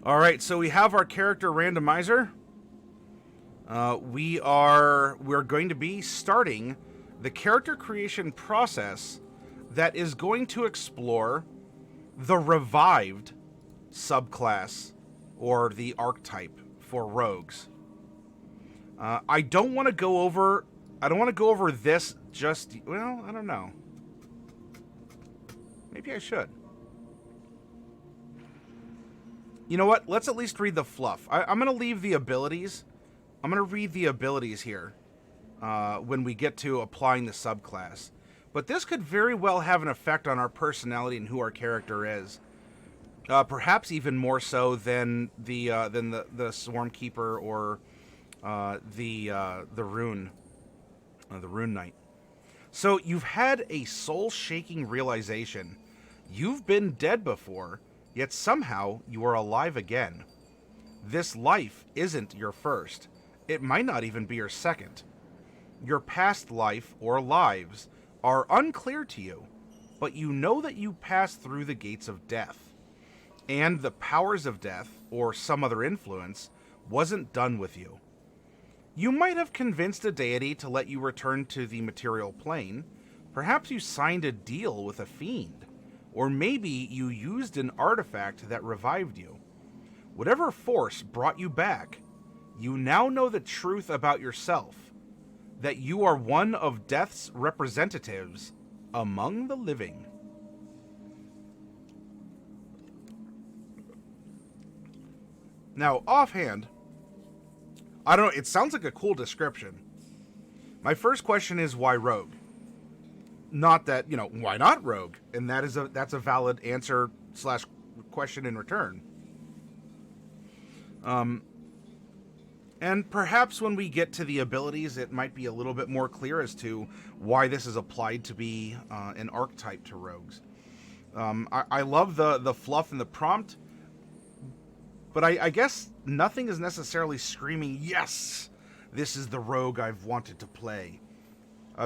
All right, so we have our character randomizer. We're going to be starting the character creation process that is going to explore the revived subclass or the archetype for rogues. I don't want to go over this just, well, I don't know. Maybe I should. You know what? Let's at least read the fluff. I'm going to leave the abilities. I'm going to read the abilities here when we get to applying the subclass. But this could very well have an effect on our personality and who our character is. Perhaps even more so than the Swarmkeeper or the Rune Knight. So you've had a soul-shaking realization. You've been dead before, yet somehow you are alive again. This life isn't your first. It might not even be your second. Your past life or lives are unclear to you, but you know that you passed through the gates of death. And the powers of death, or some other influence, wasn't done with you. You might have convinced a deity to let you return to the material plane. Perhaps you signed a deal with a fiend. Or maybe you used an artifact that revived you. Whatever force brought you back, you now know the truth about yourself. That you are one of death's representatives among the living. Now, offhand, I don't know, it sounds like a cool description. My first question is, why rogue? Not that, why not rogue? And that's a valid answer / question in return. And perhaps when we get to the abilities, it might be a little bit more clear as to why this is applied to be an archetype to rogues. I love the fluff and the prompt, but I guess nothing is necessarily screaming, yes, this is the rogue I've wanted to play.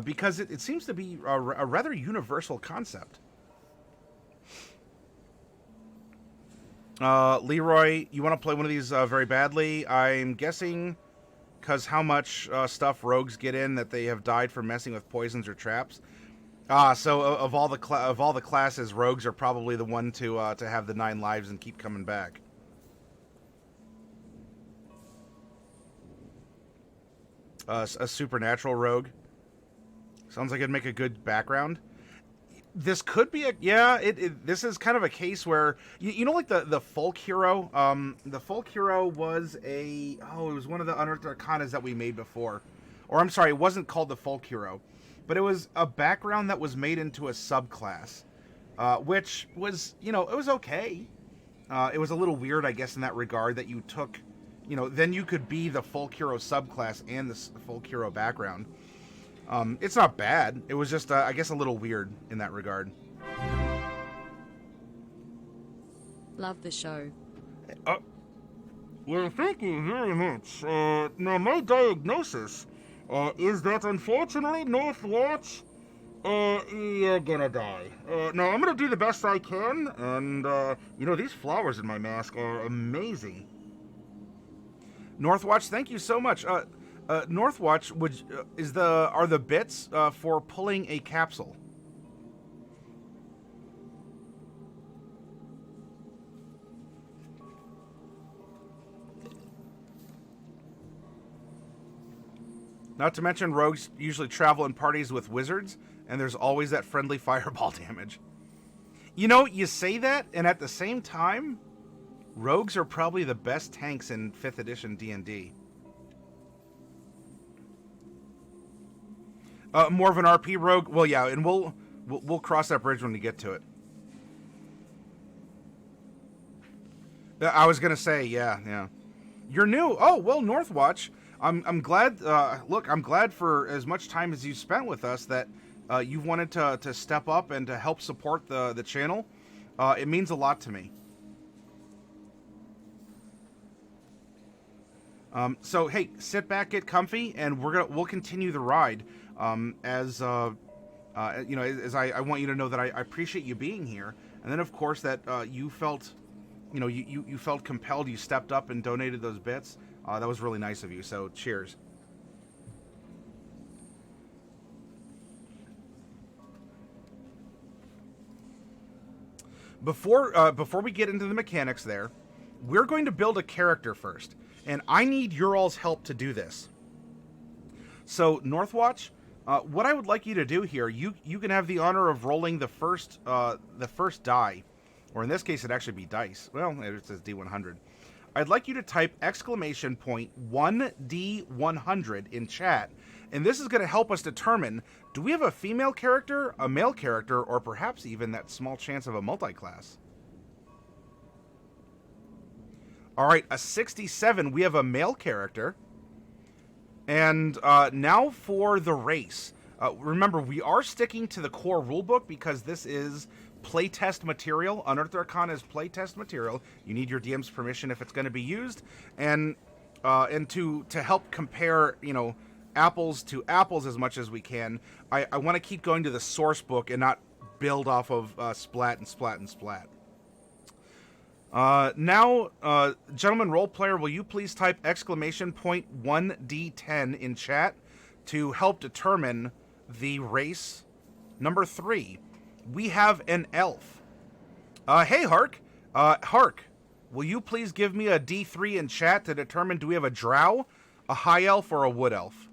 Because it seems to be a rather universal concept. Leroy, you want to play one of these very badly? I'm guessing because how much stuff rogues get in that they have died from messing with poisons or traps. So of all the classes, rogues are probably the one to have the 9 lives and keep coming back. A supernatural rogue. Sounds like it'd make a good background. This could be this is kind of a case where, like the folk hero. The folk hero was it was one of the Unearthed Arcanas that we made before. Or I'm sorry, it wasn't called the folk hero. But it was a background that was made into a subclass. Which was, it was okay. It was a little weird, I guess, in that regard that you took, then you could be the folk hero subclass and the folk hero background. It's not bad. It was just, I guess, a little weird in that regard. Love the show. Well, thank you very much. Now, my diagnosis is that, unfortunately, Northwatch, you're gonna die. Now, I'm gonna do the best I can, and, these flowers in my mask are amazing. Northwatch, thank you so much. Northwatch, are the bits for pulling a capsule? Not to mention, rogues usually travel in parties with wizards, and there's always that friendly fireball damage. You say that, and at the same time, rogues are probably the best tanks in 5th edition D&D. More of an RP rogue? Well, yeah, and we'll cross that bridge when we get to it. I was gonna say, yeah. You're new. Oh, well, Northwatch. I'm glad. Look, I'm glad for as much time as you spent with us that you've wanted to step up and to help support the channel. It means a lot to me. So hey, sit back, get comfy, and we'll continue the ride. As I want you to know that I appreciate you being here, and then of course that you felt you know, you felt compelled, you stepped up and donated those bits. That was really nice of you, so cheers. Before we get into the mechanics there, we're going to build a character first, and I need your all's help to do this. So, Northwatch, what I would like you to do here, you can have the honor of rolling the first die, or in this case, it'd actually be dice. Well, it says D100. I'd like you to type exclamation point 1D100 in chat, and this is going to help us determine, do we have a female character, a male character, or perhaps even that small chance of a multi-class? Alright, a 67, we have a male character. And now for the race. Remember, we are sticking to the core rulebook because this is playtest material. Unearthed Arcana is playtest material. You need your DM's permission if it's going to be used. And to help compare, you know, apples to apples as much as we can, I want to keep going to the source book and not build off of splat and splat and splat. Now, gentlemen role player, will you please type exclamation point 1D10 in chat to help determine the race number 3. We have an elf. Hey, Hark. Hark, will you please give me a D3 in chat to determine, do we have a drow, a high elf, or a wood elf?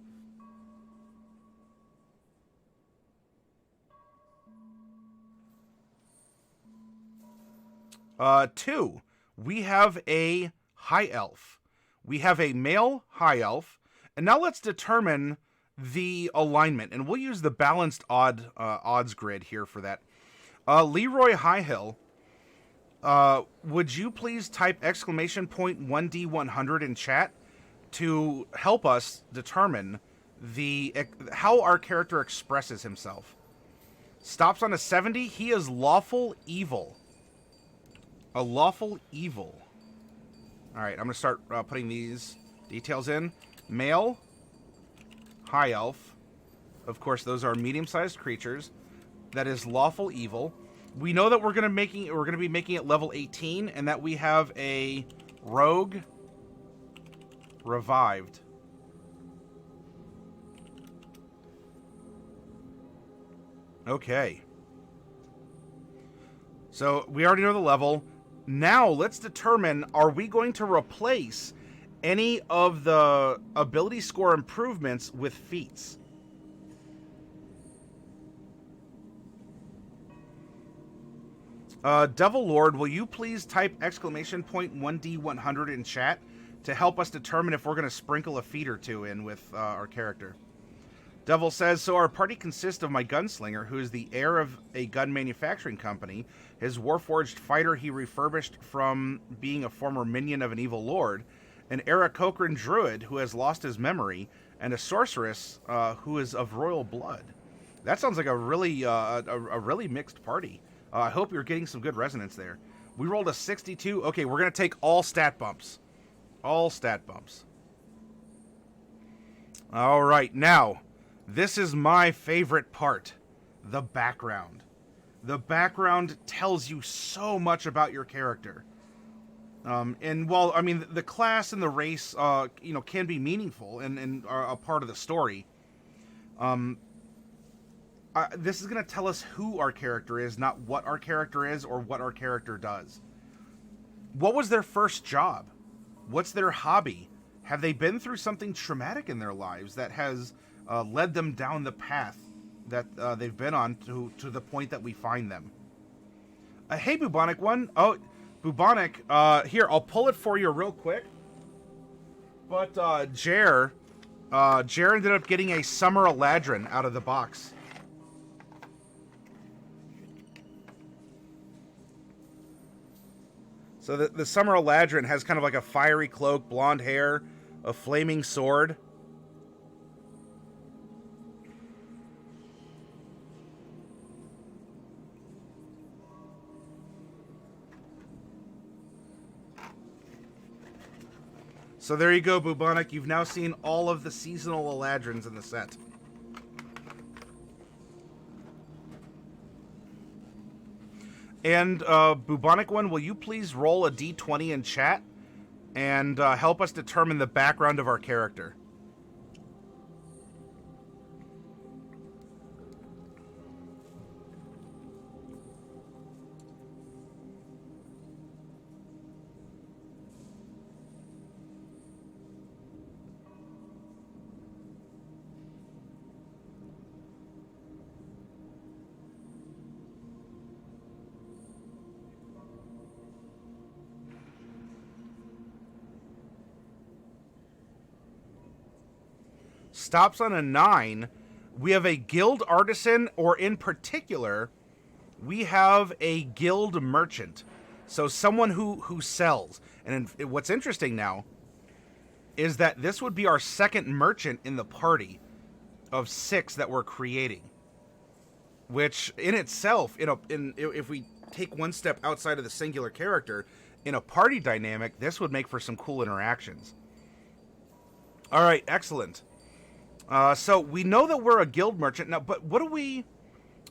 2, we have a high elf. We have a male high elf. And now let's determine the alignment. And we'll use the balanced odds grid here for that. Leroy Highhill, would you please type exclamation point 1D100 in chat to help us determine how our character expresses himself? Stops on a 70. He is lawful evil. A lawful evil. Alright, I'm going to start putting these details in. Male, high elf. Of course, those are medium-sized creatures. That is lawful evil. We know that we're going to be making it level 18, and that we have a rogue revived. Okay. So we already know the level. Now, let's determine, are we going to replace any of the ability score improvements with feats? Devil Lord, will you please type exclamation point 1D100 in chat to help us determine if we're going to sprinkle a feat or two in with our character? Devil says, so our party consists of my gunslinger, who is the heir of a gun manufacturing company, his warforged fighter he refurbished from being a former minion of an evil lord, an Aarakocran druid who has lost his memory, and a sorceress who is of royal blood. That sounds like a really mixed party. I hope you're getting some good resonance there. We rolled a 62. Okay, we're going to take all stat bumps. All stat bumps. All right, now, this is my favorite part, the background. The background tells you so much about your character. And while, I mean, the class and the race, can be meaningful and are a part of the story, this is going to tell us who our character is, not what our character is or what our character does. What was their first job? What's their hobby? Have they been through something traumatic in their lives that has led them down the path that they've been on to the point that we find them? Hey, Bubonic One. Oh, Bubonic, here, I'll pull it for you real quick. But Jer ended up getting a Summer Eladrin out of the box. So the Summer Eladrin has kind of like a fiery cloak, blonde hair, a flaming sword. So there you go, Bubonic. You've now seen all of the seasonal Eladrins in the set. And Bubonic One, will you please roll a d20 in chat and help us determine the background of our character? Stops on a 9. We have a guild artisan, or in particular, we have a guild merchant. So someone who sells. And what's interesting now is that this would be our second merchant in the party of 6 that we're creating. Which in itself, if we take one step outside of the singular character, in a party dynamic, this would make for some cool interactions. All right, excellent. So we know that we're a guild merchant now, but what do we,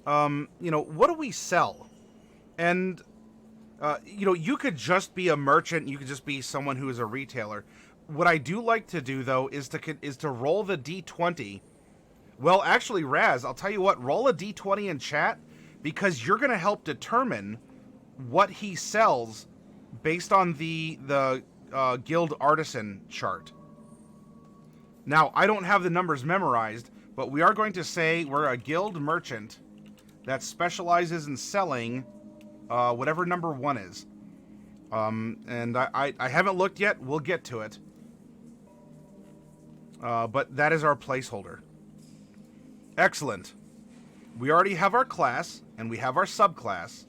what do we sell? And, you could just be a merchant. You could just be someone who is a retailer. What I do like to do, though, is to roll the d20. Well, actually, Raz, I'll tell you what, roll a d20 in chat, because you're going to help determine what he sells based on the guild artisan chart. Now, I don't have the numbers memorized, but we are going to say we're a guild merchant that specializes in selling whatever number 1 is. And I haven't looked yet. We'll get to it. But that is our placeholder. Excellent. We already have our class, and we have our subclass.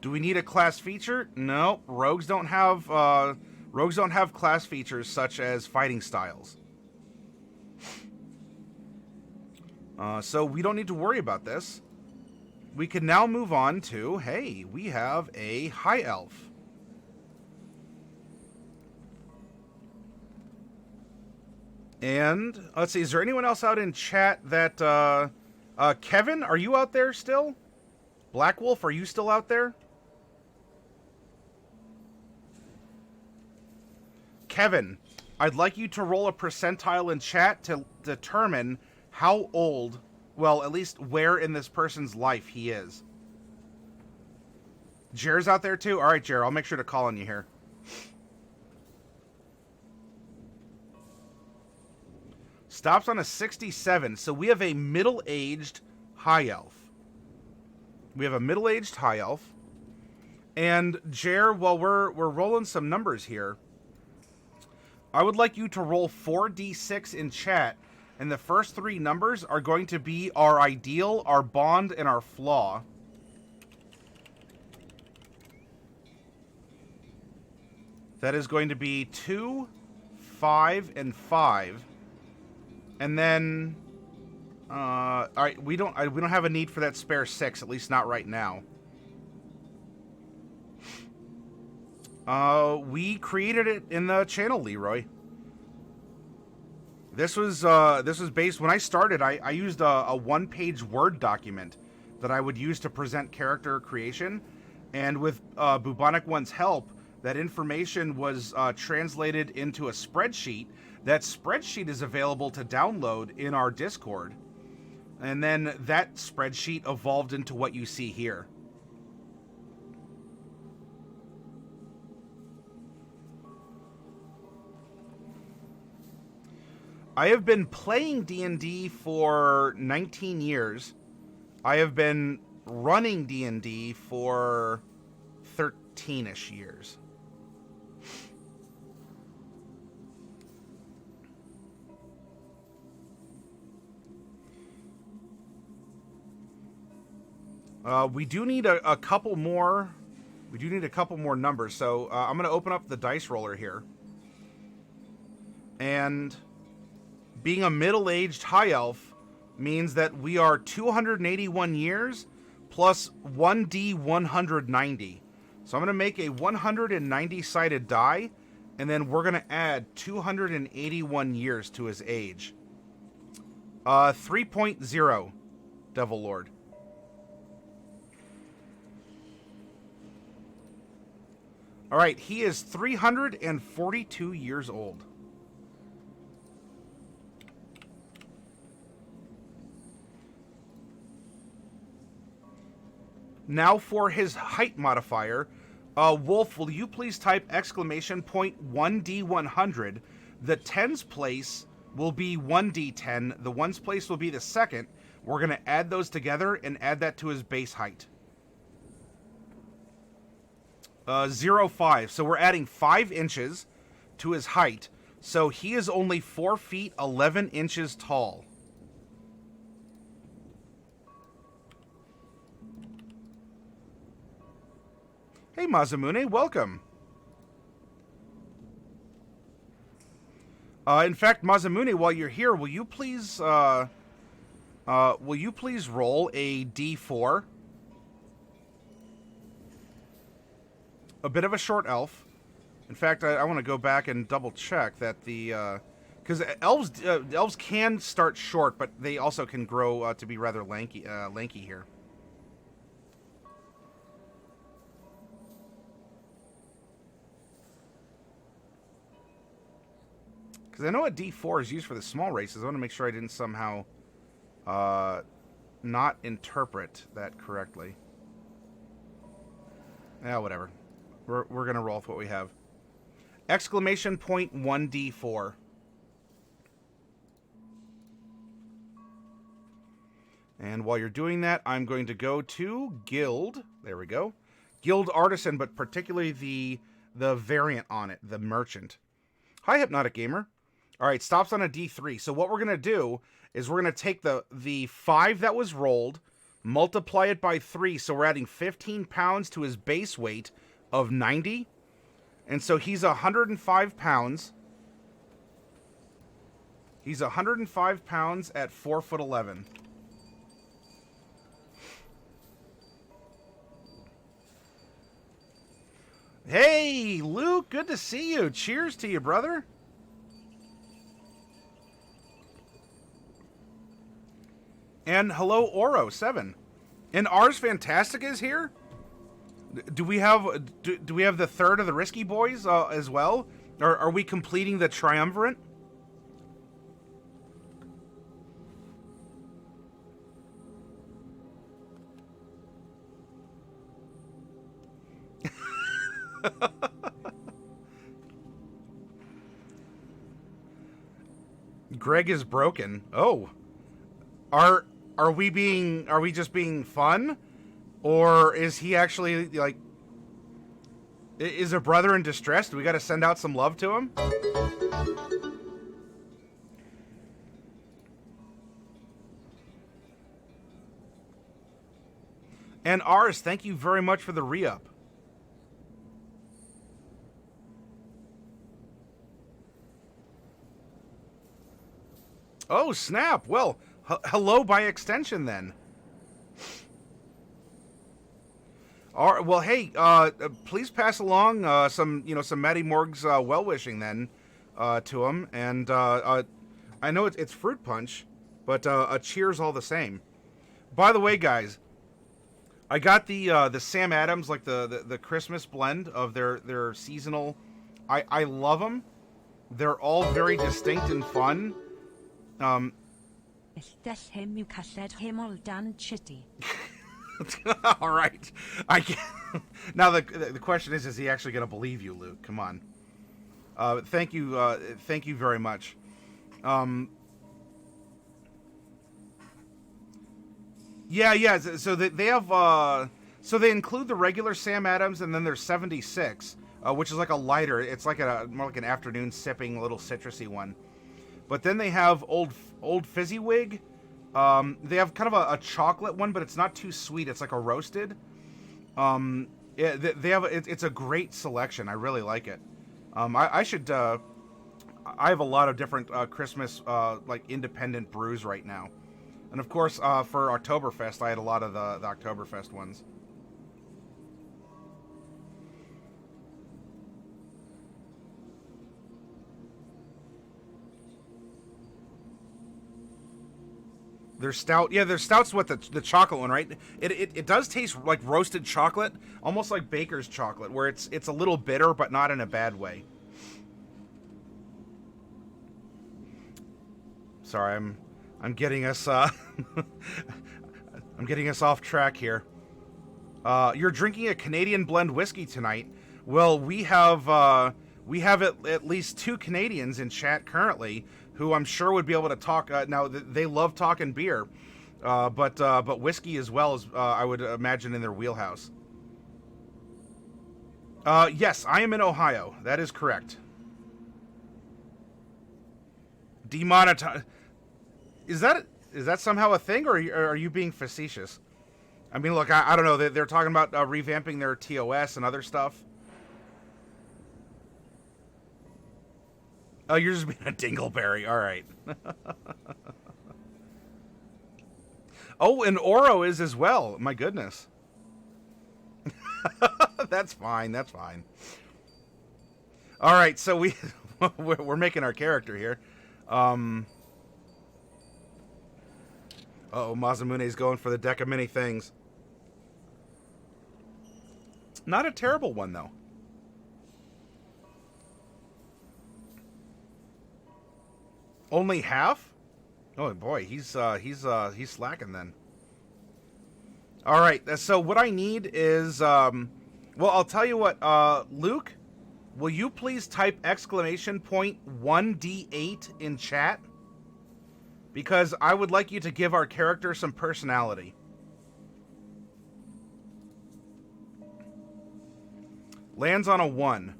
Do we need a class feature? No. Rogues don't have class features such as fighting styles. So we don't need to worry about this. We can now move on to, hey, we have a high elf. And let's see, is there anyone else out in chat that, Kevin, are you out there still? Black Wolf, are you still out there? Kevin, I'd like you to roll a percentile in chat to determine how old, well, at least where in this person's life he is. Jer's out there too? All right, Jer, I'll make sure to call on you here. Stops on a 67, so we have a middle-aged high elf. We have a middle-aged high elf. And Jer, while we're rolling some numbers here, I would like you to roll 4d6 in chat. And the first 3 numbers are going to be our ideal, our bond, and our flaw. That is going to be 2, 5, and 5. And then, all right, we don't have a need for that spare 6, at least not right now. We created it in the channel, Leroy. This was based, when I started, I used a one-page Word document that I would use to present character creation. And with Bubonic One's help, that information was translated into a spreadsheet. That spreadsheet is available to download in our Discord. And then that spreadsheet evolved into what you see here. I have been playing D&D for 19 years. I have been running D&D for 13-ish years. We do need a couple more. We do need a couple more numbers. So I'm going to open up the dice roller here. And being a middle-aged high elf means that we are 281 years plus 1d 190. So I'm going to make a 190-sided die, and then we're going to add 281 years to his age. 3.0, Devil Lord. All right, he is 342 years old. Now for his height modifier, Wolf, will you please type exclamation point 1D100? The tens place will be 1D10. The ones place will be the second. We're going to add those together and add that to his base height. 0.5. So we're adding 5 inches to his height. So he is only 4 feet 11 inches tall. Hey Mazamune, welcome. In fact, Mazamune, while you're here, will you please roll a D4? A bit of a short elf. In fact, I want to go back and double check that the because elves can start short, but they also can grow to be rather lanky here. Because I know a D4 is used for the small races. I want to make sure I didn't somehow not interpret that correctly. Yeah, whatever. We're going to roll with what we have. Exclamation point 1D4. And while you're doing that, I'm going to go to Guild. There we go. Guild Artisan, but particularly the variant on it, the Merchant. Hi, Hypnotic Gamer. All right, stops on a D3. So what we're going to do is we're going to take the 5 that was rolled, multiply it by 3, so we're adding 15 pounds to his base weight of 90. And so he's 105 pounds. He's 105 pounds at 4'11". Hey, Luke, good to see you. Cheers to you, brother. And hello, Oro7. And Ars Fantastic is here? Do we have the third of the Risky Boys as well? Or are we completing the Triumvirate? Greg is broken. Oh. Are we just being fun? Or is he actually, like, is a brother in distress? Do we got to send out some love to him? And Ars, thank you very much for the re-up. Oh, snap. Well, hello by extension, then. All right, well, hey, please pass along some Matty Morg's well-wishing, then, to him. And I know it's fruit punch, but a cheers all the same. By the way, guys, I got the Sam Adams, like the Christmas blend of their seasonal. I love them. They're all very distinct and fun. All right. I can't. Now the question is he actually going to believe you, Luke? Come on. Thank you very much. Yeah. So they have. So they include the regular Sam Adams, and then there's 76, which is like a lighter. It's like more like an afternoon sipping, little citrusy one. But then they have old Fizzywig. They have kind of a chocolate one, but it's not too sweet. It's like a roasted. They have it's a great selection. I really like it. I have a lot of different Christmas like independent brews right now, and of course for Oktoberfest I had a lot of the Oktoberfest ones. They're stout. Yeah, they're stout's what the chocolate one, right? It does taste like roasted chocolate, almost like baker's chocolate, where it's a little bitter, but not in a bad way. Sorry, I'm getting us I'm getting us off track here. You're drinking a Canadian blend whiskey tonight. Well, we have at least 2 Canadians in chat currently who I'm sure would be able to talk. Now they love talking beer, but whiskey as well as I would imagine in their wheelhouse. Yes, I am in Ohio. That is correct. Demonetize. Is that somehow a thing, or are you being facetious? I mean, look, I don't know. They're talking about revamping their TOS and other stuff. Oh, you're just being a dingleberry. All right. Oh, and Oro is as well. My goodness. That's fine. That's fine. All right, so we're making our character here. Uh-oh, Masamune's going for the deck of many things. Not a terrible one, though. Only half? Oh boy, he's slacking then. All right, so what I need is well, I'll tell you what, Luke, will you please type !1d8 in chat? Because I would like you to give our character some personality. Lands on a 1.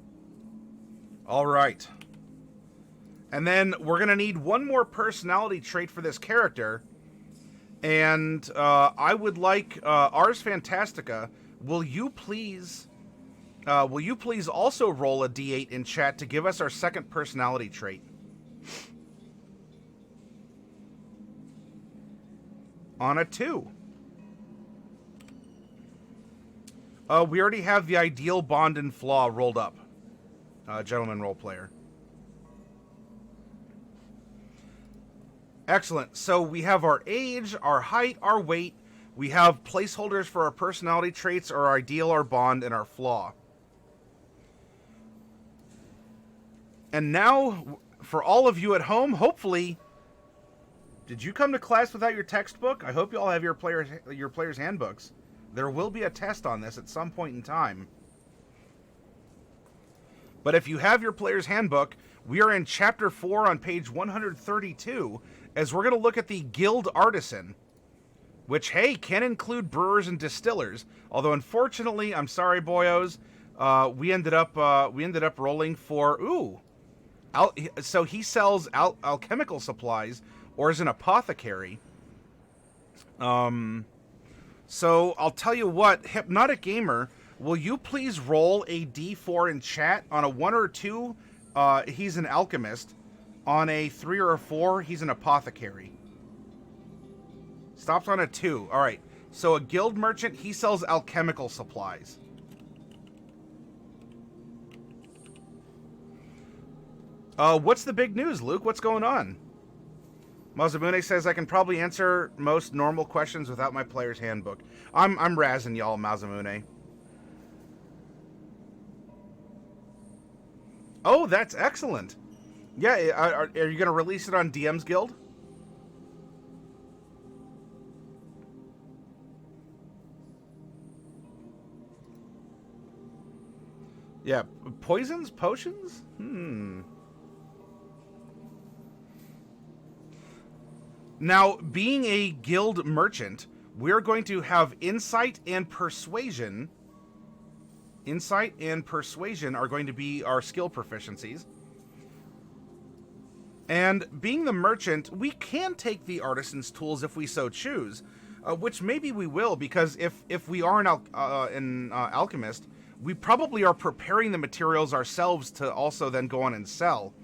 All right. And then we're going to need one more personality trait for this character. And I would like Ars Fantastica. Will you please also roll a d8 in chat to give us our second personality trait? On a 2. We already have the ideal bond and flaw rolled up. Gentleman role player. Excellent. So we have our age, our height, our weight. We have placeholders for our personality traits, our ideal, our bond, and our flaw. And now, for all of you at home, hopefully, did you come to class without your textbook? I hope you all have your player's handbooks. There will be a test on this at some point in time. But if you have your player's handbook, we are in Chapter 4 on page 132, as we're going to look at the Guild Artisan, which, hey, can include brewers and distillers. Although, unfortunately, I'm sorry, boyos, we ended up rolling for so he sells alchemical supplies, or is an apothecary. So I'll tell you what, Hypnotic Gamer, will you please roll a d4 in chat? On a 1 or 2, he's an alchemist. On a 3 or a 4, he's an apothecary. Stops on a 2. All right. So a guild merchant, he sells alchemical supplies. What's the big news, Luke? What's going on? Mazamune says I can probably answer most normal questions without my player's handbook. I'm razzing y'all, Mazamune. Oh, that's excellent. Yeah, are you going to release it on DM's Guild? Yeah, poisons? Potions? Now, being a guild merchant, we're going to have insight and persuasion. Insight and persuasion are going to be our skill proficiencies. And being the merchant, we can take the artisan's tools if we so choose, which maybe we will, because if we are an alchemist, we probably are preparing the materials ourselves to also then go on and sell.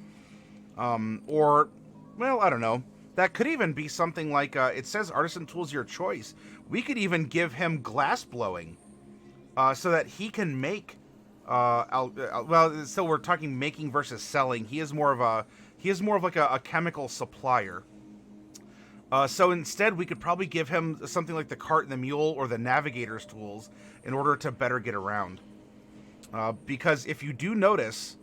Or, well, I don't know. That could even be something like, it says artisan tools your choice. We could even give him glass blowing, so that he can make, well, so we're talking making versus selling. He is more of like a chemical supplier. So instead, we could probably give him something like the cart and the mule or the navigator's tools in order to better get around. Because if you do notice,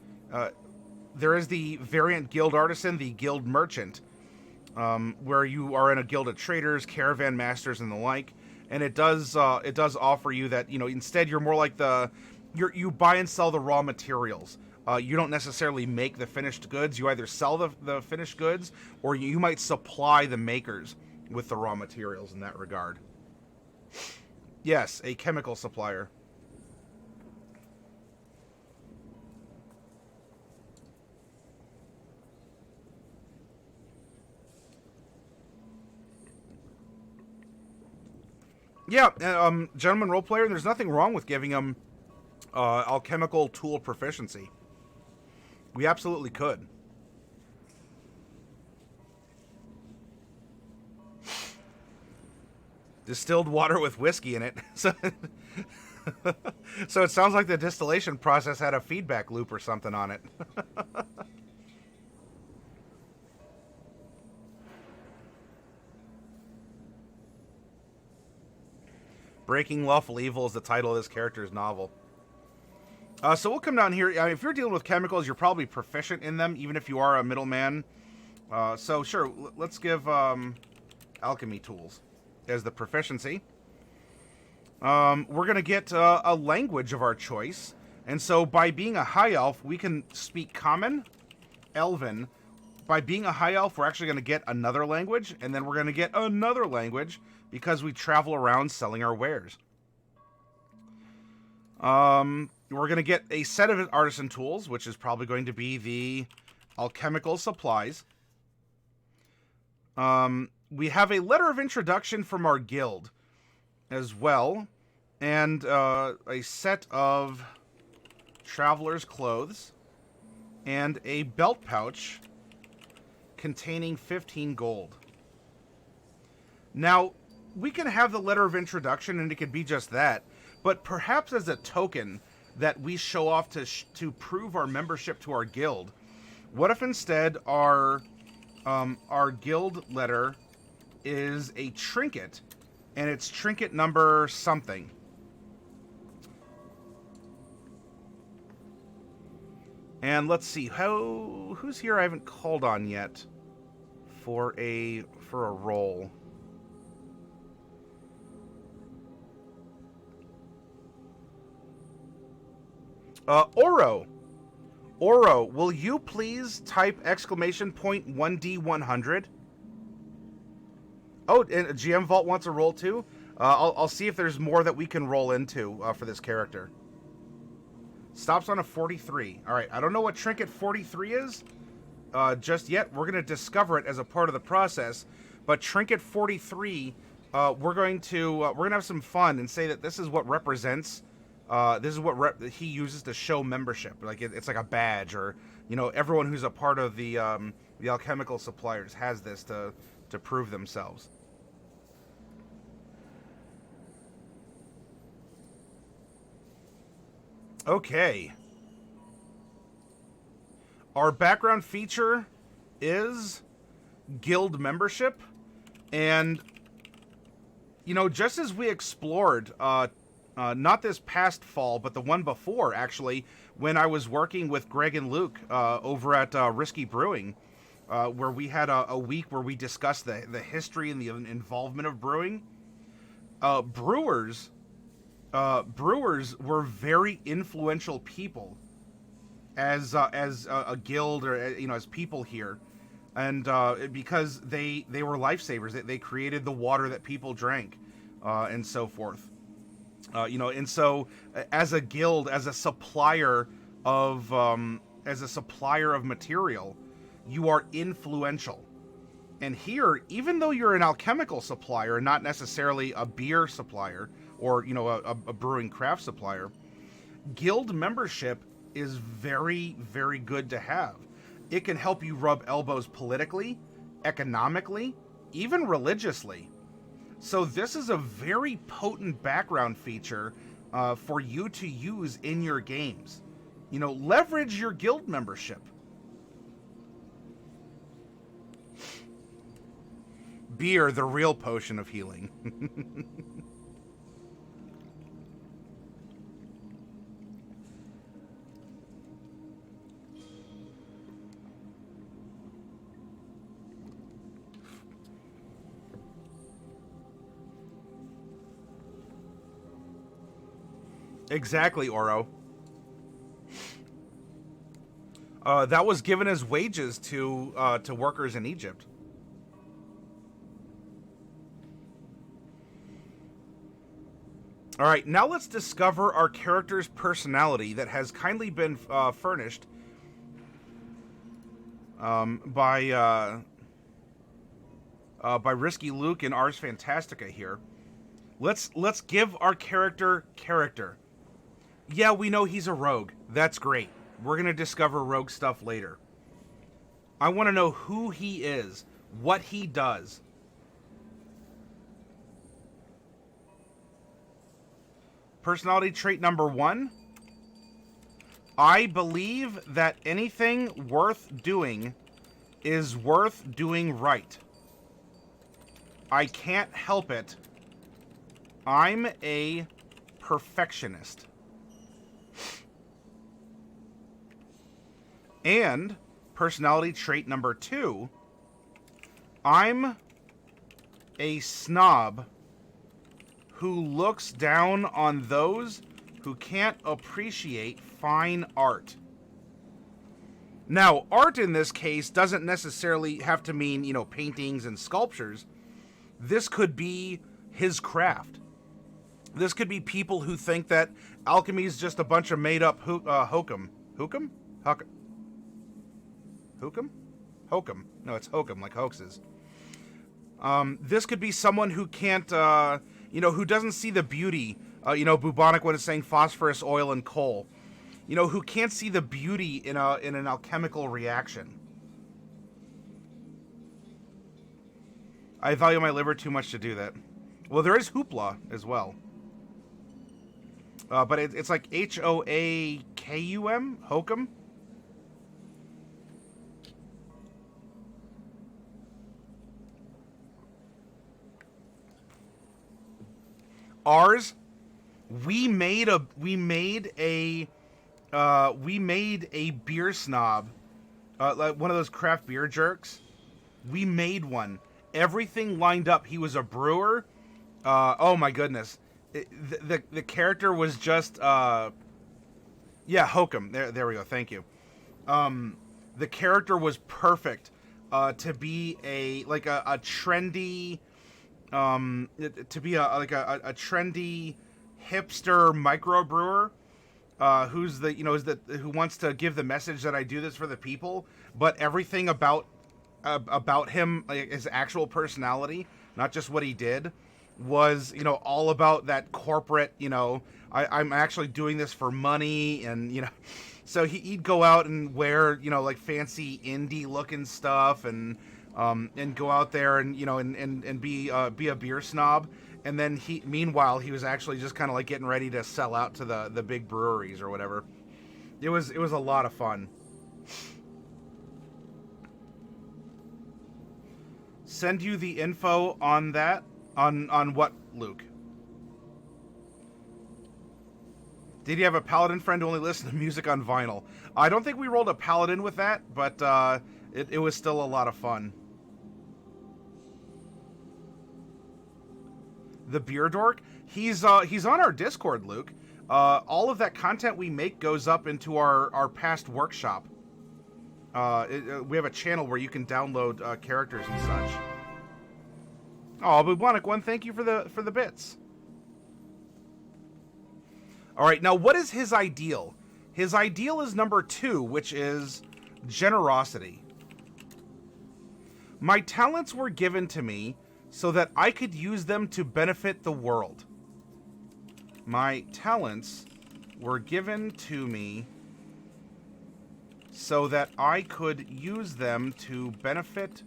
there is the variant guild artisan, the guild merchant, where you are in a guild of traders, caravan masters, and the like. And it does offer you that, instead you're more like you buy and sell the raw materials. You don't necessarily make the finished goods. You either sell the finished goods, or you might supply the makers with the raw materials in that regard. Yes, a chemical supplier. Yeah, gentleman role player, there's nothing wrong with giving him alchemical tool proficiency. We absolutely could. Distilled water with whiskey in it. So it sounds like the distillation process had a feedback loop or something on it. Breaking Lawful Evil is the title of this character's novel. So we'll come down here. If you're dealing with chemicals, you're probably proficient in them, even if you are a middleman. So sure, let's give alchemy tools as the proficiency. We're going to get a language of our choice. And so by being a high elf, we can speak common, elven. By being a high elf, we're actually going to get another language, and then we're going to get another language because we travel around selling our wares. We're going to get a set of artisan tools, which is probably going to be the alchemical supplies. We have a letter of introduction from our guild as well, and a set of traveler's clothes, and a belt pouch containing 15 gold. Now, we can have the letter of introduction, and it could be just that, but perhaps as a token that we show off to prove our membership to our guild, what if instead our guild letter is a trinket, and it's trinket number something. And let's see, who's here I haven't called on yet for a role. Oro, will you please type exclamation point 1D100? Oh, and GM Vault wants a roll too? I'll see if there's more that we can roll into for this character. Stops on a 43. All right, I don't know what Trinket 43 is just yet. We're going to discover it as a part of the process. But Trinket 43, we're going to have some fun and say that this is what represents. This is what he uses to show membership. Like it's like a badge, or everyone who's a part of the alchemical suppliers has this to prove themselves. Okay. Our background feature is guild membership, and just as we explored, not this past fall, but the one before, actually, when I was working with Greg and Luke over at Risky Brewing, where we had a week where we discussed the history and the involvement of brewing. Brewers were very influential people as a guild, or as people here, and because they were lifesavers. They created the water that people drank, and so forth. And so as a guild, as a supplier of material, you are influential. And here, even though you're an alchemical supplier, not necessarily a beer supplier or a brewing craft supplier, guild membership is very, very good to have. It can help you rub elbows politically, economically, even religiously. So this is a very potent background feature for you to use in your games. Leverage your guild membership. Beer, the real potion of healing. Exactly, Oro. That was given as wages to workers in Egypt. All right, now let's discover our character's personality that has kindly been furnished by Risky Luke and Ars Fantastica here. Let's give our character character. Yeah, we know he's a rogue. That's great. We're going to discover rogue stuff later. I want to know who he is, what he does. Personality trait number 1. I believe that anything worth doing is worth doing right. I can't help it. I'm a perfectionist. And personality trait number 2, I'm a snob who looks down on those who can't appreciate fine art. Now, art in this case doesn't necessarily have to mean, you know, paintings and sculptures. This could be his craft. This could be people who think that alchemy is just a bunch of made-up hokum. Hokum? Hokum? Hokum. No, it's hokum, like hoaxes. This could be someone who can't, who doesn't see the beauty, bubonic when it's saying phosphorus, oil, and coal. Who can't see the beauty in an alchemical reaction. I value my liver too much to do that. Well, there is hoopla as well. But it's like Hoakum? Hokum? Ours, we made a beer snob, like one of those craft beer jerks. We made one. Everything lined up. He was a brewer. Oh my goodness, the character was just Hokum. There we go. Thank you. The character was perfect to be a trendy. To be a trendy hipster microbrewer, who wants to give the message that I do this for the people, but everything about him, like his actual personality, not just what he did, was all about that corporate. I'm actually doing this for money, and so he'd go out and wear like fancy indie looking stuff and go out there and and be a beer snob, and then meanwhile he was actually just kind of like getting ready to sell out to the big breweries or whatever. It was a lot of fun. Send you the info on that on what, Luke? Did you have a paladin friend who only listened to music on vinyl? I don't think we rolled a paladin with that, but it was still a lot of fun. The beer dork, he's on our Discord, Luke. All of that content we make goes up into our past workshop. We have a channel where you can download characters and such. Oh, Bubonic One, thank you for the bits. All right, now what is his ideal? His ideal is number 2, which is generosity. My talents were given to me so that I could use them to benefit the world. My talents were given to me so that I could use them to benefit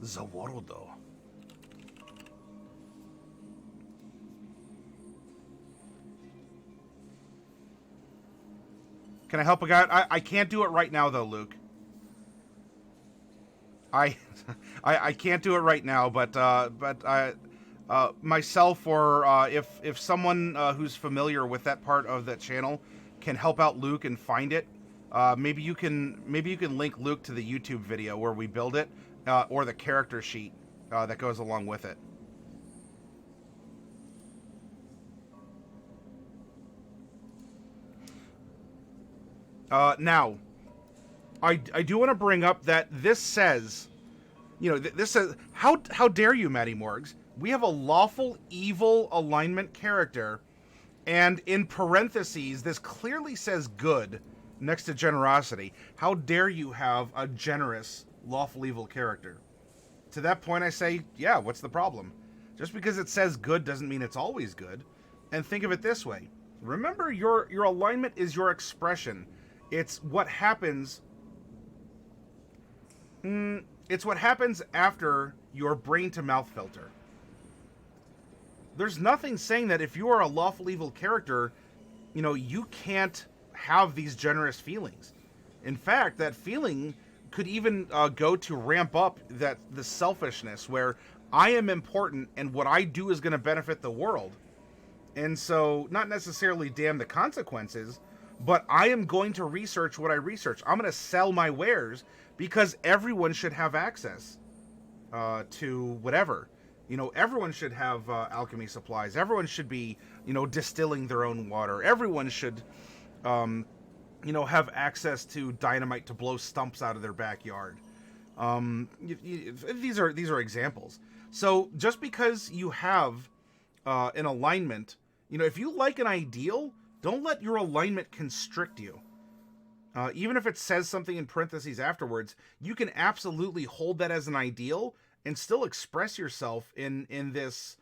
the world. Can I help a guy? I can't do it right now, though, Luke. I, I can't do it right now, but I, myself or if someone who's familiar with that part of that channel can help out Luke and find it, maybe you can link Luke to the YouTube video where we build it, or the character sheet that goes along with it. Now, I do want to bring up that this says, you know, this says, how dare you, Matty Morgs? We have a lawful evil alignment character, and in parentheses, this clearly says good next to generosity. How dare you have a generous lawful evil character? To that point, I say, yeah, what's the problem? Just because it says good doesn't mean it's always good. And think of it this way. Remember, your alignment is your expression. It's what happens... It's what happens after your brain-to-mouth filter. There's nothing saying that if you are a lawful evil character, you know, you can't have these generous feelings. In fact, that feeling could even go to ramp up the selfishness, where I am important and what I do is going to benefit the world. And so, not necessarily damn the consequences, but I am going to research what I research. I'm going to sell my wares because everyone should have access to whatever. You know, everyone should have alchemy supplies. Everyone should be, you know, distilling their own water. Everyone should, you know, have access to dynamite to blow stumps out of their backyard. These are examples. So just because you have an alignment, you know, if you like an ideal, don't let your alignment constrict you. Even if it says something in parentheses afterwards, you can absolutely hold that as an ideal and still express yourself in this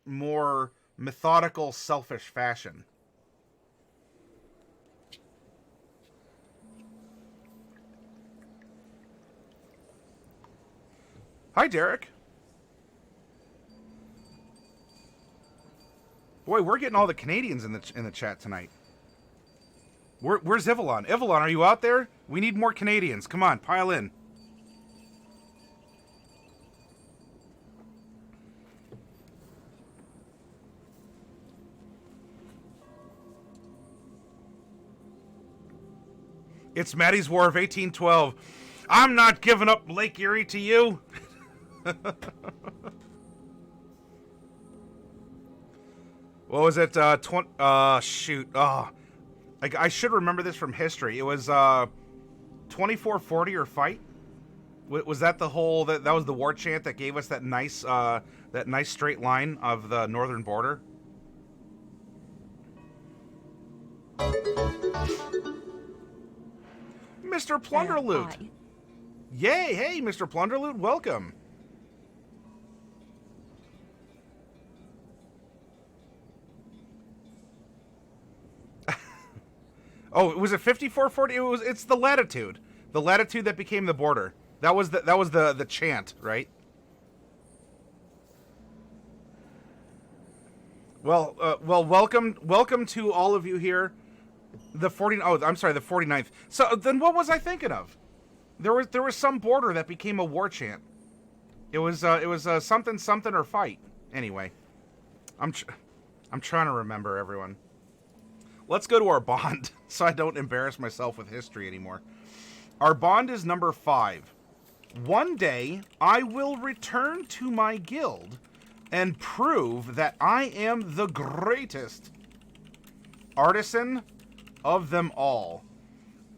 more methodical, selfish fashion. Hi, Derek. Boy, we're getting all the Canadians in the chat tonight. Where's Ivalon? Ivalon, are you out there? We need more Canadians. Come on, pile in. It's Maddie's War of 1812. I'm not giving up Lake Erie to you. What was it? Shoot. Oh, I should remember this from history. It was 2440 or fight. Was that the whole that was the war chant that gave us that nice straight line of the northern border? Mr. Plunderloot. Yay, hey, Mr. Plunderloot, welcome. Oh, was it 5440? It's the latitude. The latitude that became the border. That was the chant, right? Well, welcome to all of you here. The 49th. So then what was I thinking of? There was some border that became a war chant. It was something or fight. Anyway, I'm trying to remember, everyone. Let's go to our bond so I don't embarrass myself with history anymore. Our bond is number 5. One day I will return to my guild and prove that I am the greatest artisan of them all.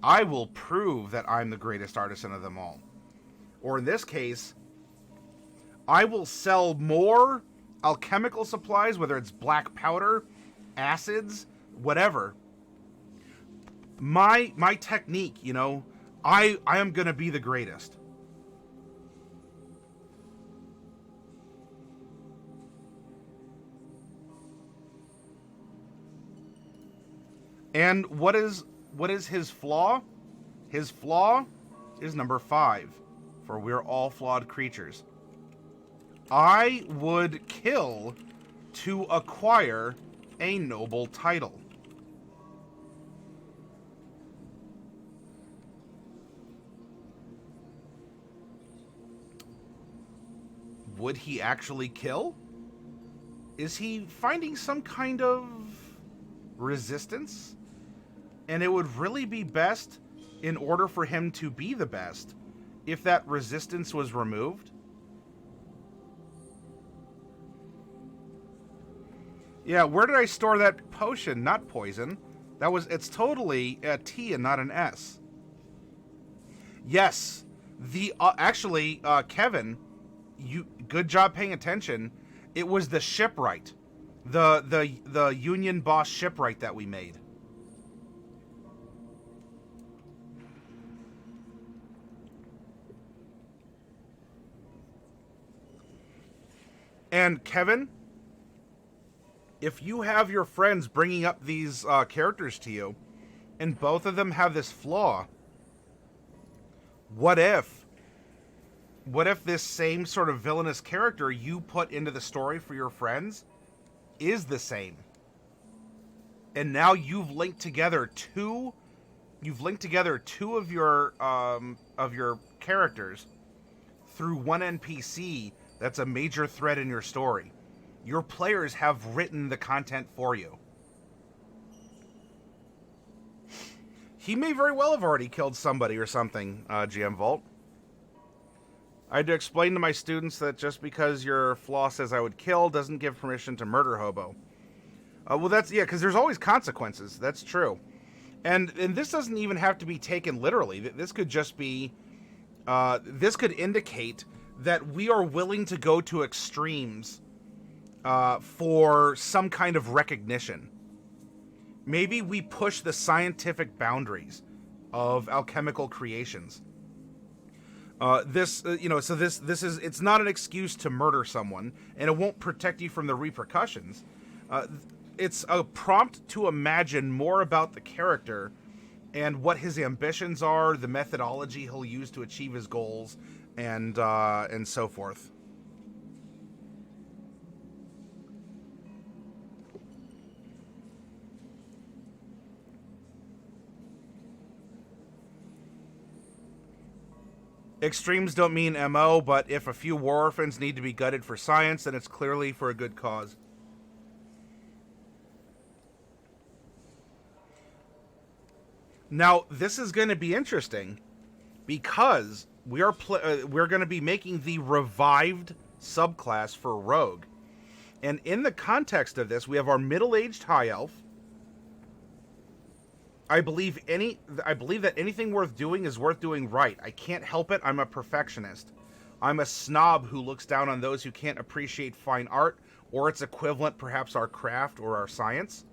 I will prove that I'm the greatest artisan of them all. Or in this case, I will sell more alchemical supplies, whether it's black powder, acids, whatever. My technique, you know, I am going to be the greatest. And what is his flaw? His flaw is number 5, for we're all flawed creatures. I would kill to acquire a noble title. would he actually kill? Is he finding some kind of resistance? And it would really be best, in order for him to be the best, if that resistance was removed? Yeah, where did I store that potion? Not poison. It's totally a T and not an S. Yes. Actually, Kevin, good job paying attention. It was the shipwright. The Union boss shipwright that we made. And Kevin, if you have your friends bringing up these characters to you, and both of them have this flaw, what if this same sort of villainous character you put into the story for your friends is the same? And now you've linked together two of your characters through one NPC that's a major thread in your story. Your players have written the content for you. He may very well have already killed somebody or something, GM Vault. I had to explain to my students that just because your flaw says I would kill doesn't give permission to murder Hobo. Well, because there's always consequences. That's true. And this doesn't even have to be taken literally. This could just be, this could indicate that we are willing to go to extremes for some kind of recognition. Maybe we push the scientific boundaries of alchemical creations. It's not an excuse to murder someone, and it won't protect you from the repercussions. It's a prompt to imagine more about the character and what his ambitions are, the methodology he'll use to achieve his goals, and so forth. Extremes don't mean MO, but if a few war orphans need to be gutted for science, then it's clearly for a good cause. Now, this is going to be interesting because we're going to be making the revived subclass for Rogue. And in the context of this, we have our middle-aged high elf. I believe that anything worth doing is worth doing right. I can't help it. I'm a perfectionist. I'm a snob who looks down on those who can't appreciate fine art or its equivalent, perhaps our craft or our science.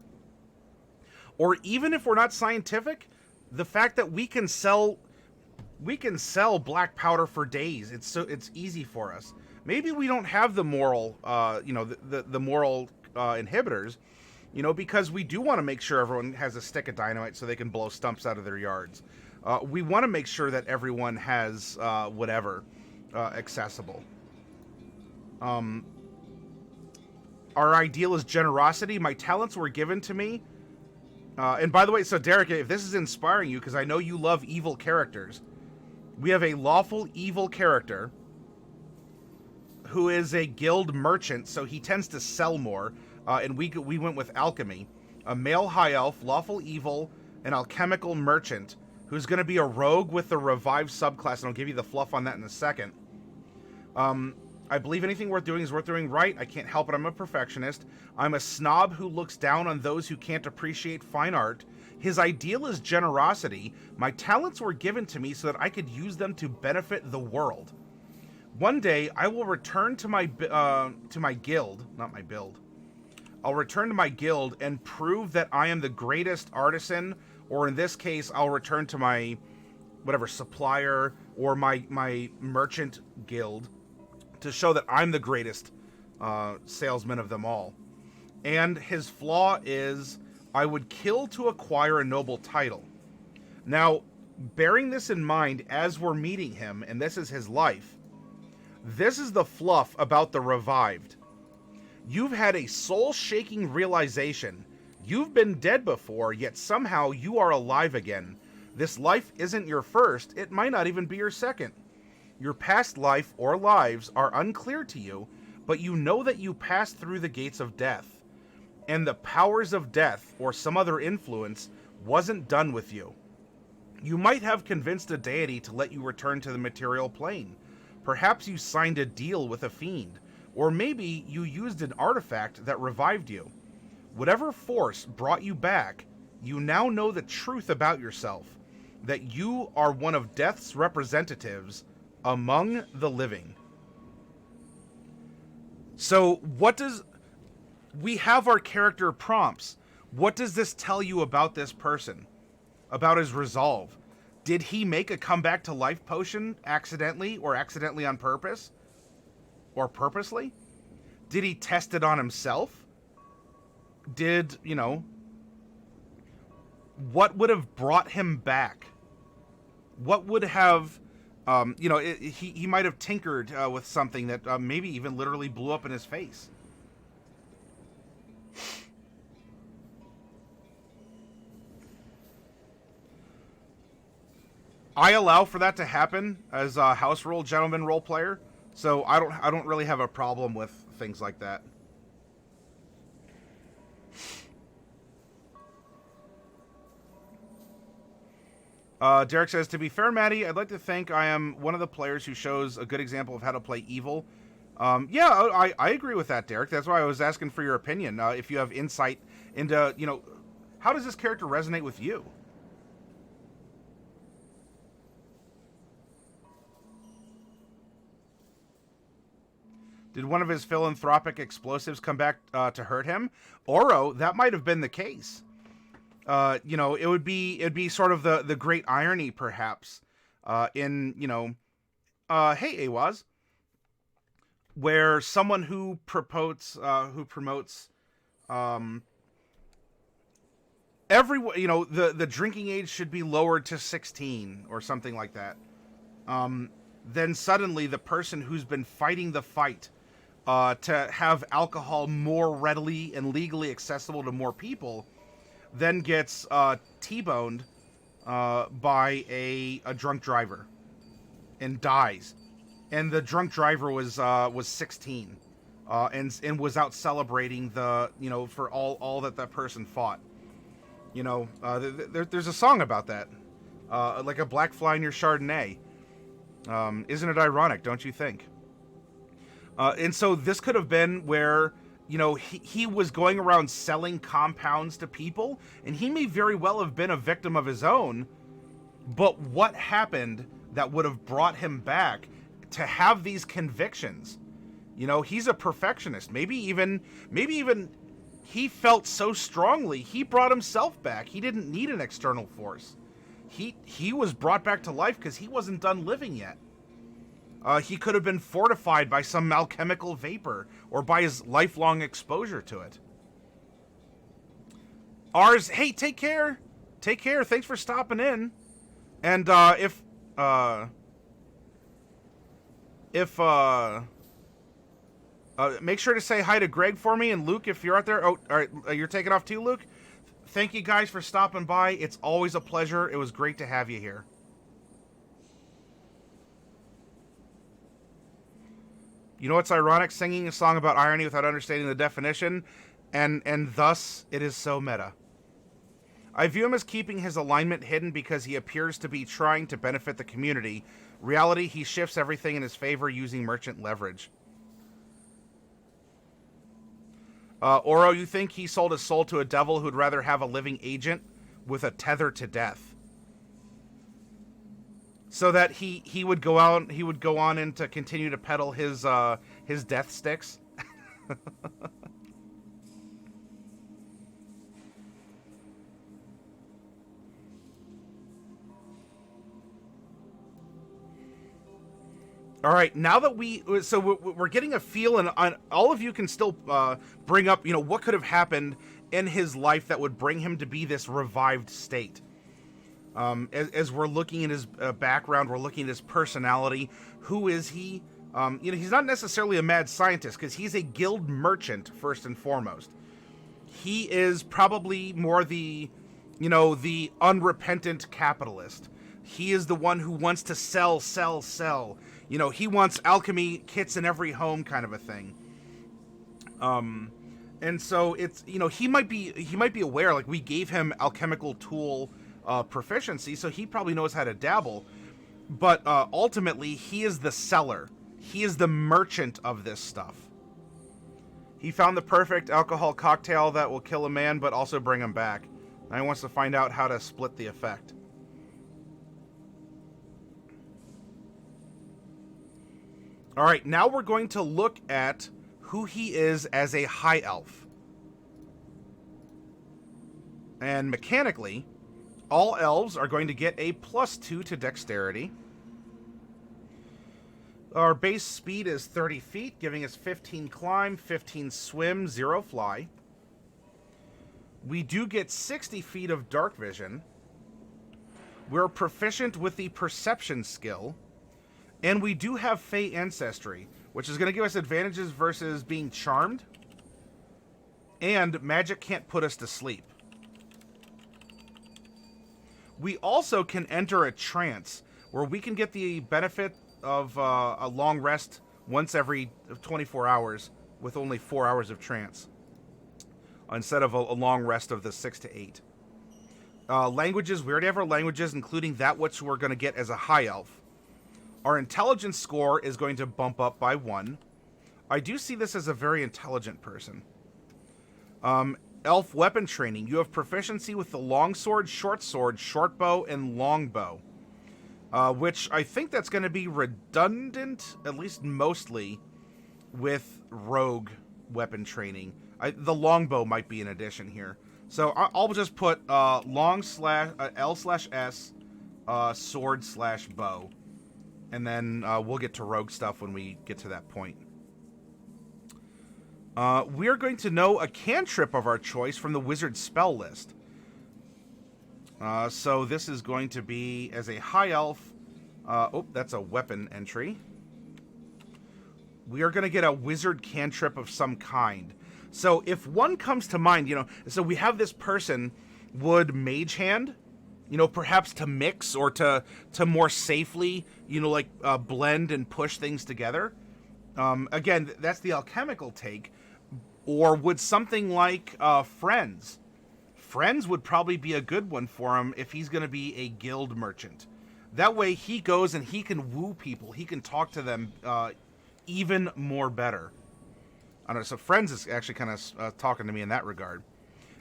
Or even if we're not scientific, the fact that we can sell black powder for days. It's easy for us. Maybe we don't have the moral, the moral inhibitors. Because we do want to make sure everyone has a stick of dynamite so they can blow stumps out of their yards. We want to make sure that everyone has whatever accessible. Our ideal is generosity. My talents were given to me. And by the way, so Derek, if this is inspiring you, because I know you love evil characters, we have a lawful evil character who is a guild merchant, so he tends to sell more. And we went with alchemy, a male high elf, lawful evil, an alchemical merchant, who's going to be a rogue with the revived subclass, and I'll give you the fluff on that in a second. I believe anything worth doing is worth doing right. I can't help it. I'm a perfectionist. I'm a snob who looks down on those who can't appreciate fine art. His ideal is generosity. My talents were given to me so that I could use them to benefit the world. One day, I will return to my guild, not my build. I'll return to my guild and prove that I am the greatest artisan, or in this case, I'll return to my, supplier, or my merchant guild, to show that I'm the greatest salesman of them all. And his flaw is, I would kill to acquire a noble title. Now, bearing this in mind as we're meeting him, and this is his life, this is the fluff about the revived. You've had a soul-shaking realization. You've been dead before, yet somehow you are alive again. This life isn't your first. It might not even be your second. Your past life or lives are unclear to you, but you know that you passed through the gates of death, and the powers of death or some other influence wasn't done with you. You might have convinced a deity to let you return to the material plane. Perhaps you signed a deal with a fiend, or maybe you used an artifact that revived you. Whatever force brought you back, you now know the truth about yourself, that you are one of death's representatives among the living. So we have our character prompts. What does this tell you about this person? About his resolve? Did he make a comeback to life potion accidentally, or accidentally on purpose? Or purposely? Did he test it on himself? Did, what would have brought him back? What would have, he might have tinkered with something that maybe even literally blew up in his face. I allow for that to happen as a house rule gentleman role player, so I don't really have a problem with things like that. Derek says, to be fair, Maddie, I'd like to think I am one of the players who shows a good example of how to play evil. I agree with that, Derek. That's why I was asking for your opinion. If you have insight into, how does this character resonate with you? Did one of his philanthropic explosives come back to hurt him? Oro, that might have been the case. It'd be sort of the great irony, perhaps, hey, Awaz, where someone who promotes, the drinking age should be lowered to 16 or something like that. Then suddenly the person who's been fighting the fight to have alcohol more readily and legally accessible to more people then gets T-boned by a drunk driver and dies. And the drunk driver was 16 and was out celebrating for all that person fought. There's a song about that, like a black fly in your Chardonnay. Isn't it ironic, don't you think? And so this could have been where, he was going around selling compounds to people, and he may very well have been a victim of his own, but what happened that would have brought him back to have these convictions? He's a perfectionist. Maybe even he felt so strongly, he brought himself back. He didn't need an external force. He was brought back to life because he wasn't done living yet. He could have been fortified by some alchemical vapor or by his lifelong exposure to it. Ours, hey, take care. Take care. Thanks for stopping in. And make sure to say hi to Greg for me, and Luke if you're out there. Oh, all right, you're taking off too, Luke? Thank you guys for stopping by. It's always a pleasure. It was great to have you here. You know what's ironic? Singing a song about irony without understanding the definition, and thus it is so meta. I view him as keeping his alignment hidden because he appears to be trying to benefit the community. Reality, he shifts everything in his favor using merchant leverage. Oro, you think he sold his soul to a devil who'd rather have a living agent with a tether to death? So that he would go on and to continue to peddle his death sticks. All right, now that we're getting a feel, and all of you can still bring up, what could have happened in his life that would bring him to be this revived state. As we're looking at his background, we're looking at his personality. Who is he? He's not necessarily a mad scientist because he's a guild merchant first and foremost. He is probably more the unrepentant capitalist. He is the one who wants to sell. You know, he wants alchemy kits in every home kind of a thing. And so it's, you know, he might be aware, like, we gave him alchemical tool proficiency, so he probably knows how to dabble. But ultimately, he is the seller. He is the merchant of this stuff. He found the perfect alcohol cocktail that will kill a man, but also bring him back. Now he wants to find out how to split the effect. All right, now we're going to look at who he is as a high elf. And mechanically, all elves are going to get a +2 to dexterity. Our base speed is 30 feet, giving us 15 climb, 15 swim, 0 fly. We do get 60 feet of dark vision. We're proficient with the perception skill. And we do have Fey ancestry, which is going to give us advantages versus being charmed. And magic can't put us to sleep. We also can enter a trance, where we can get the benefit of a long rest once every 24 hours with only 4 hours of trance, instead of a long rest of the 6 to 8. Languages, we already have our languages, including that which we're going to get as a high elf. Our intelligence score is going to bump up by 1. I do see this as a very intelligent person. Elf weapon training. You have proficiency with the longsword, short bow, and longbow. Which I think that's going to be redundant, at least mostly, with rogue weapon training. The longbow might be an addition here. So I'll just put L/S, sword/bow. And then we'll get to rogue stuff when we get to that point. We're going to know a cantrip of our choice from the wizard spell list. So this is going to be as a high elf. That's a weapon entry. We are going to get a wizard cantrip of some kind. So if one comes to mind, you know, so we have this person, would Mage Hand, you know, perhaps to mix or to more safely, you know, like blend and push things together. Again, that's the alchemical take. Or would something like Friends? Friends would probably be a good one for him if he's going to be a guild merchant. That way he goes and he can woo people. He can talk to them even more better. I don't know, so Friends is actually kind of talking to me in that regard.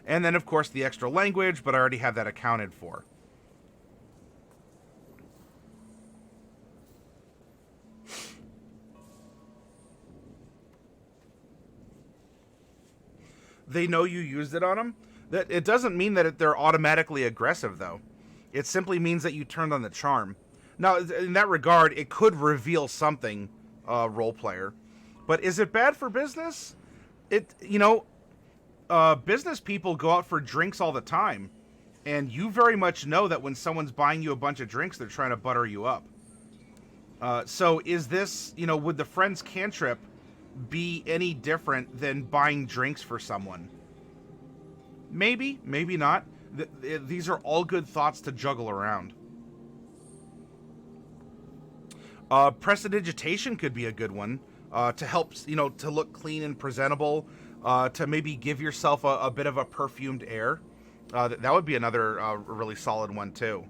And then, of course, the extra language, but I already have that accounted for. They know you used it on them. That it doesn't mean that they're automatically aggressive, though. It simply means that you turned on the charm. Now, in that regard, it could reveal something, role player. But is it bad for business? Business people go out for drinks all the time. And you very much know that when someone's buying you a bunch of drinks, they're trying to butter you up. So is this, you know, would the Friends cantrip be any different than buying drinks for someone? Maybe, maybe not. These are all good thoughts to juggle around. Prestidigitation could be a good one to help, you know, to look clean and presentable, to maybe give yourself a bit of a perfumed air. That would be another really solid one too.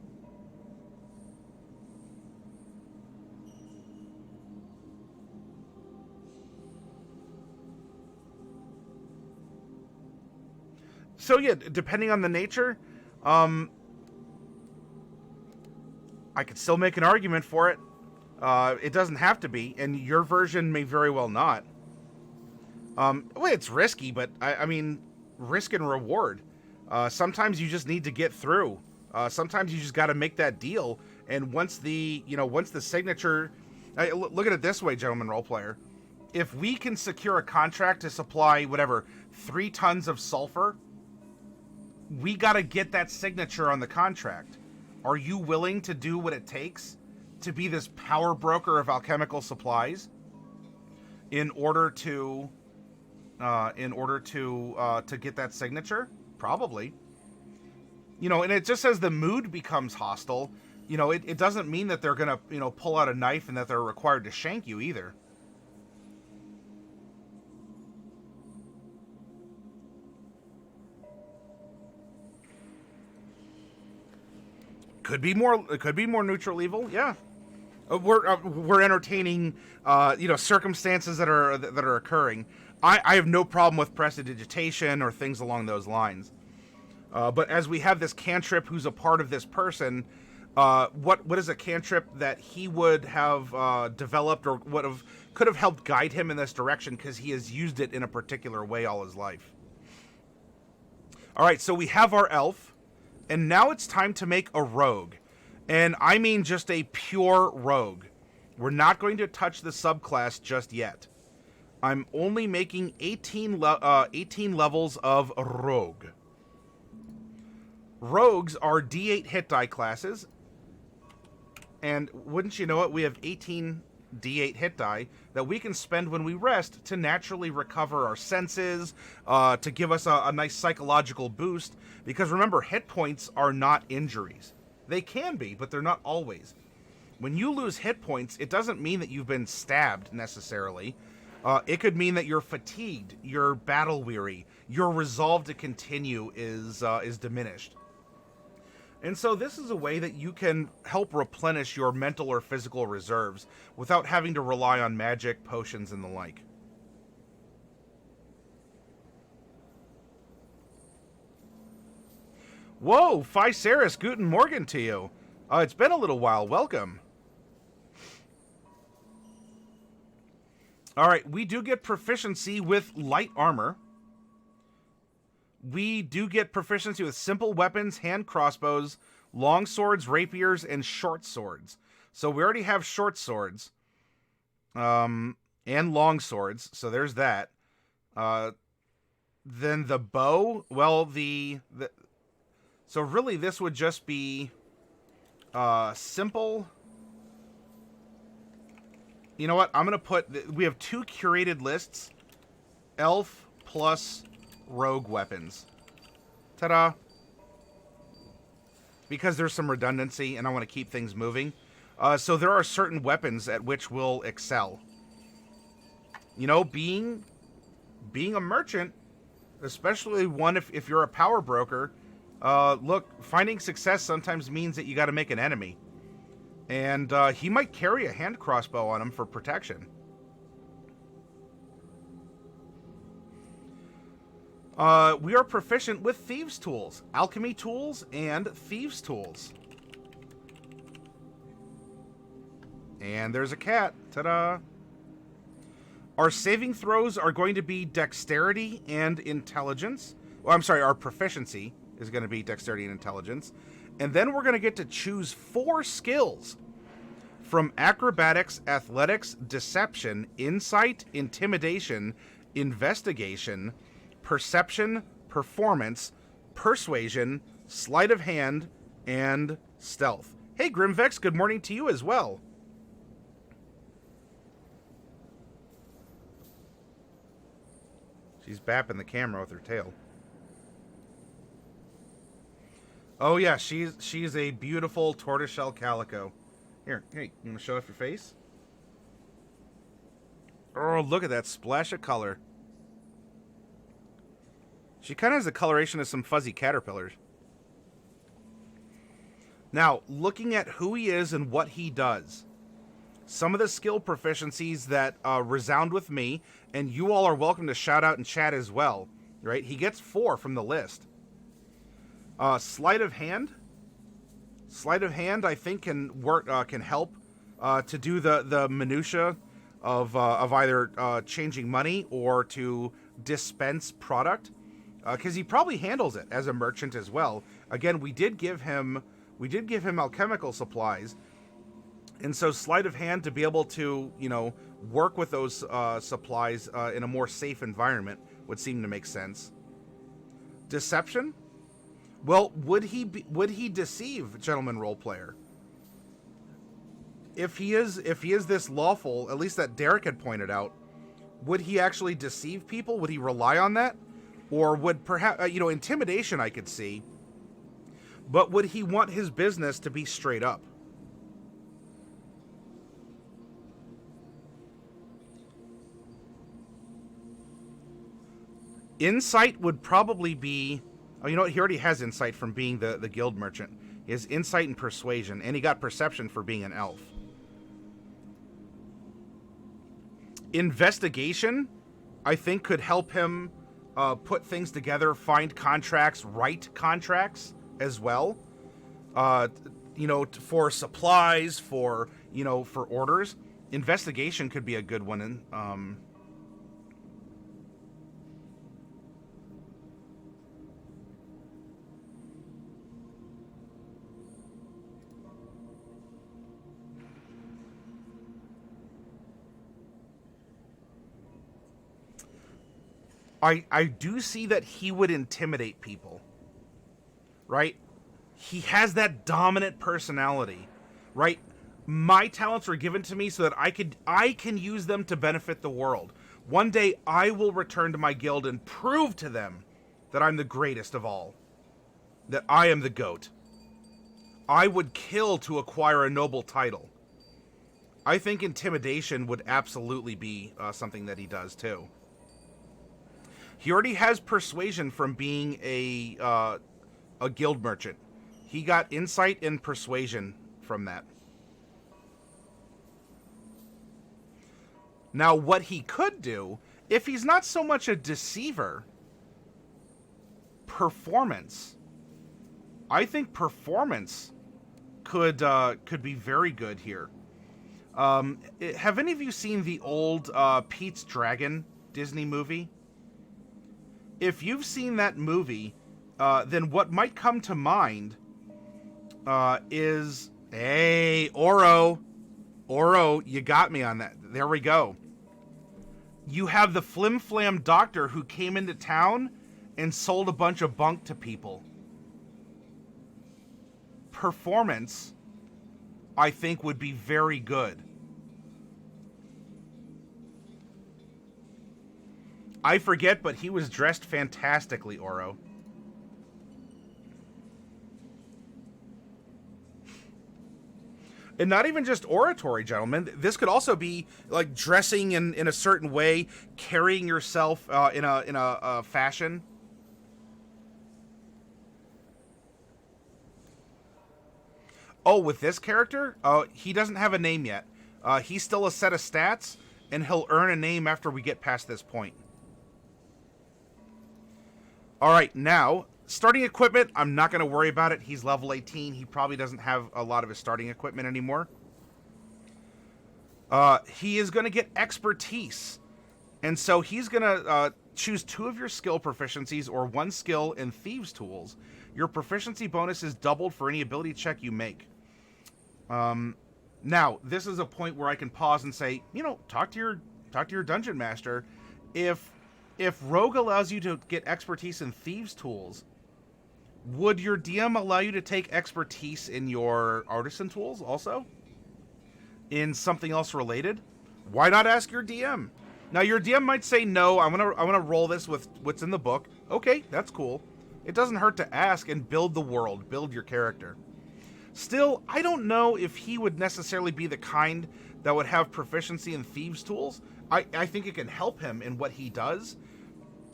So yeah, depending on the nature, I could still make an argument for it. It doesn't have to be, and your version may very well not. Well, it's risky, but I mean, risk and reward. Sometimes you just need to get through. Sometimes you just got to make that deal, and once the signature, look at it this way, gentlemen role player. If we can secure a contract to supply 3 tons of sulfur, we got to get that signature on the contract. Are you willing to do what it takes to be this power broker of alchemical supplies in order to get that signature? Probably. You know, and it just says the mood becomes hostile. You know, it doesn't mean that they're going to, you know, pull out a knife and that they're required to shank you either. Could be more. It could be more neutral evil. Yeah, we're entertaining, you know, circumstances that are occurring. I have no problem with prestidigitation or things along those lines. But as we have this cantrip who's a part of this person, what is a cantrip that he would have developed or could have helped guide him in this direction because he has used it in a particular way all his life. All right, so we have our elf, and now it's time to make a rogue. And I mean just a pure rogue. We're not going to touch the subclass just yet. I'm only making 18 levels of rogue. Rogues are D8 hit die classes. And wouldn't you know it, we have 18 D8 hit die that we can spend when we rest to naturally recover our senses, to give us a nice psychological boost. Because remember, hit points are not injuries. They can be, but they're not always. When you lose hit points, it doesn't mean that you've been stabbed necessarily. It could mean that you're fatigued, you're battle weary, your resolve to continue is diminished. And so this is a way that you can help replenish your mental or physical reserves without having to rely on magic, potions, and the like. Whoa, Phyceris, guten Morgen to you. It's been a little while. Welcome. All right, we do get proficiency with light armor. We do get proficiency with simple weapons, hand crossbows, long swords, rapiers, and short swords. So we already have short swords, and long swords. So there's that. Then the bow. Well, so really this would just be simple. You know what? I'm going to put... We have 2 curated lists. Elf plus rogue weapons. Ta-da. Because there's some redundancy and I want to keep things moving. So there are certain weapons at which we'll excel. You know, being a merchant, especially one if you're a power broker, look, finding success sometimes means that you got to make an enemy. And he might carry a hand crossbow on him for protection. We are proficient with thieves' tools, alchemy tools, and thieves' tools. And there's a cat. Ta-da! Our saving throws are going to be dexterity and intelligence. Well, I'm sorry, our proficiency is going to be dexterity and intelligence. And then we're going to get to choose 4 skills from acrobatics, athletics, deception, insight, intimidation, investigation, perception, performance, persuasion, sleight of hand, and stealth. Hey, Grimvex, good morning to you as well. She's bapping the camera with her tail. Oh yeah, she's a beautiful tortoiseshell calico. Here, hey, you want to show off your face? Oh, look at that splash of color. She kind of has the coloration of some fuzzy caterpillars. Now, looking at who he is and what he does. Some of the skill proficiencies that resound with me, and you all are welcome to shout out and chat as well. Right? He gets 4 from the list. Sleight of hand. Sleight of hand, I think, can work. Can help to do the minutia of either changing money or to dispense product, because he probably handles it as a merchant as well. Again, we did give him alchemical supplies, and so sleight of hand to be able to work with those supplies in a more safe environment would seem to make sense. Deception. Well, would he deceive gentleman role player? If he is this lawful, at least that Derek had pointed out, would he actually deceive people? Would he rely on that? Or would perhaps intimidation I could see, but would he want his business to be straight up? Insight would probably be... Oh, you know what? He already has insight from being the guild merchant. He has insight and persuasion, and he got perception for being an elf. Investigation, I think, could help him put things together, find contracts, write contracts as well. You know, for supplies, for orders. Investigation could be a good one. I do see that he would intimidate people, right? He has that dominant personality, right? My talents were given to me so that I can use them to benefit the world. One day I will return to my guild and prove to them that I'm the greatest of all, that I am the GOAT. I would kill to acquire a noble title. I think intimidation would absolutely be something that he does too. He already has persuasion from being a guild merchant. He got insight and persuasion from that. Now, what he could do, if he's not so much a deceiver, performance. I think performance could be very good here. Have any of you seen the old Pete's Dragon Disney movie? If you've seen that movie, then what might come to mind is, hey, Oro, you got me on that. There we go. You have the Flim-Flam doctor who came into town and sold a bunch of bunk to people. Performance, I think, would be very good. I forget, but he was dressed fantastically, Oro. And not even just oratory, gentlemen. This could also be like dressing in a certain way, carrying yourself in a fashion. Oh, with this character, he doesn't have a name yet. He's still a set of stats, and he'll earn a name after we get past this point. All right, now, starting equipment, I'm not going to worry about it. He's level 18. He probably doesn't have a lot of his starting equipment anymore. He is going to get expertise. And so he's going to choose 2 of your skill proficiencies or 1 skill in Thieves' Tools. Your proficiency bonus is doubled for any ability check you make. Now, this is a point where I can pause and say, talk to your dungeon master. If Rogue allows you to get expertise in Thieves' Tools, would your DM allow you to take expertise in your Artisan Tools also? In something else related? Why not ask your DM? Now, your DM might say, no, I'm gonna roll this with what's in the book. Okay, that's cool. It doesn't hurt to ask and build the world, build your character. Still, I don't know if he would necessarily be the kind that would have proficiency in Thieves' Tools. I think it can help him in what he does.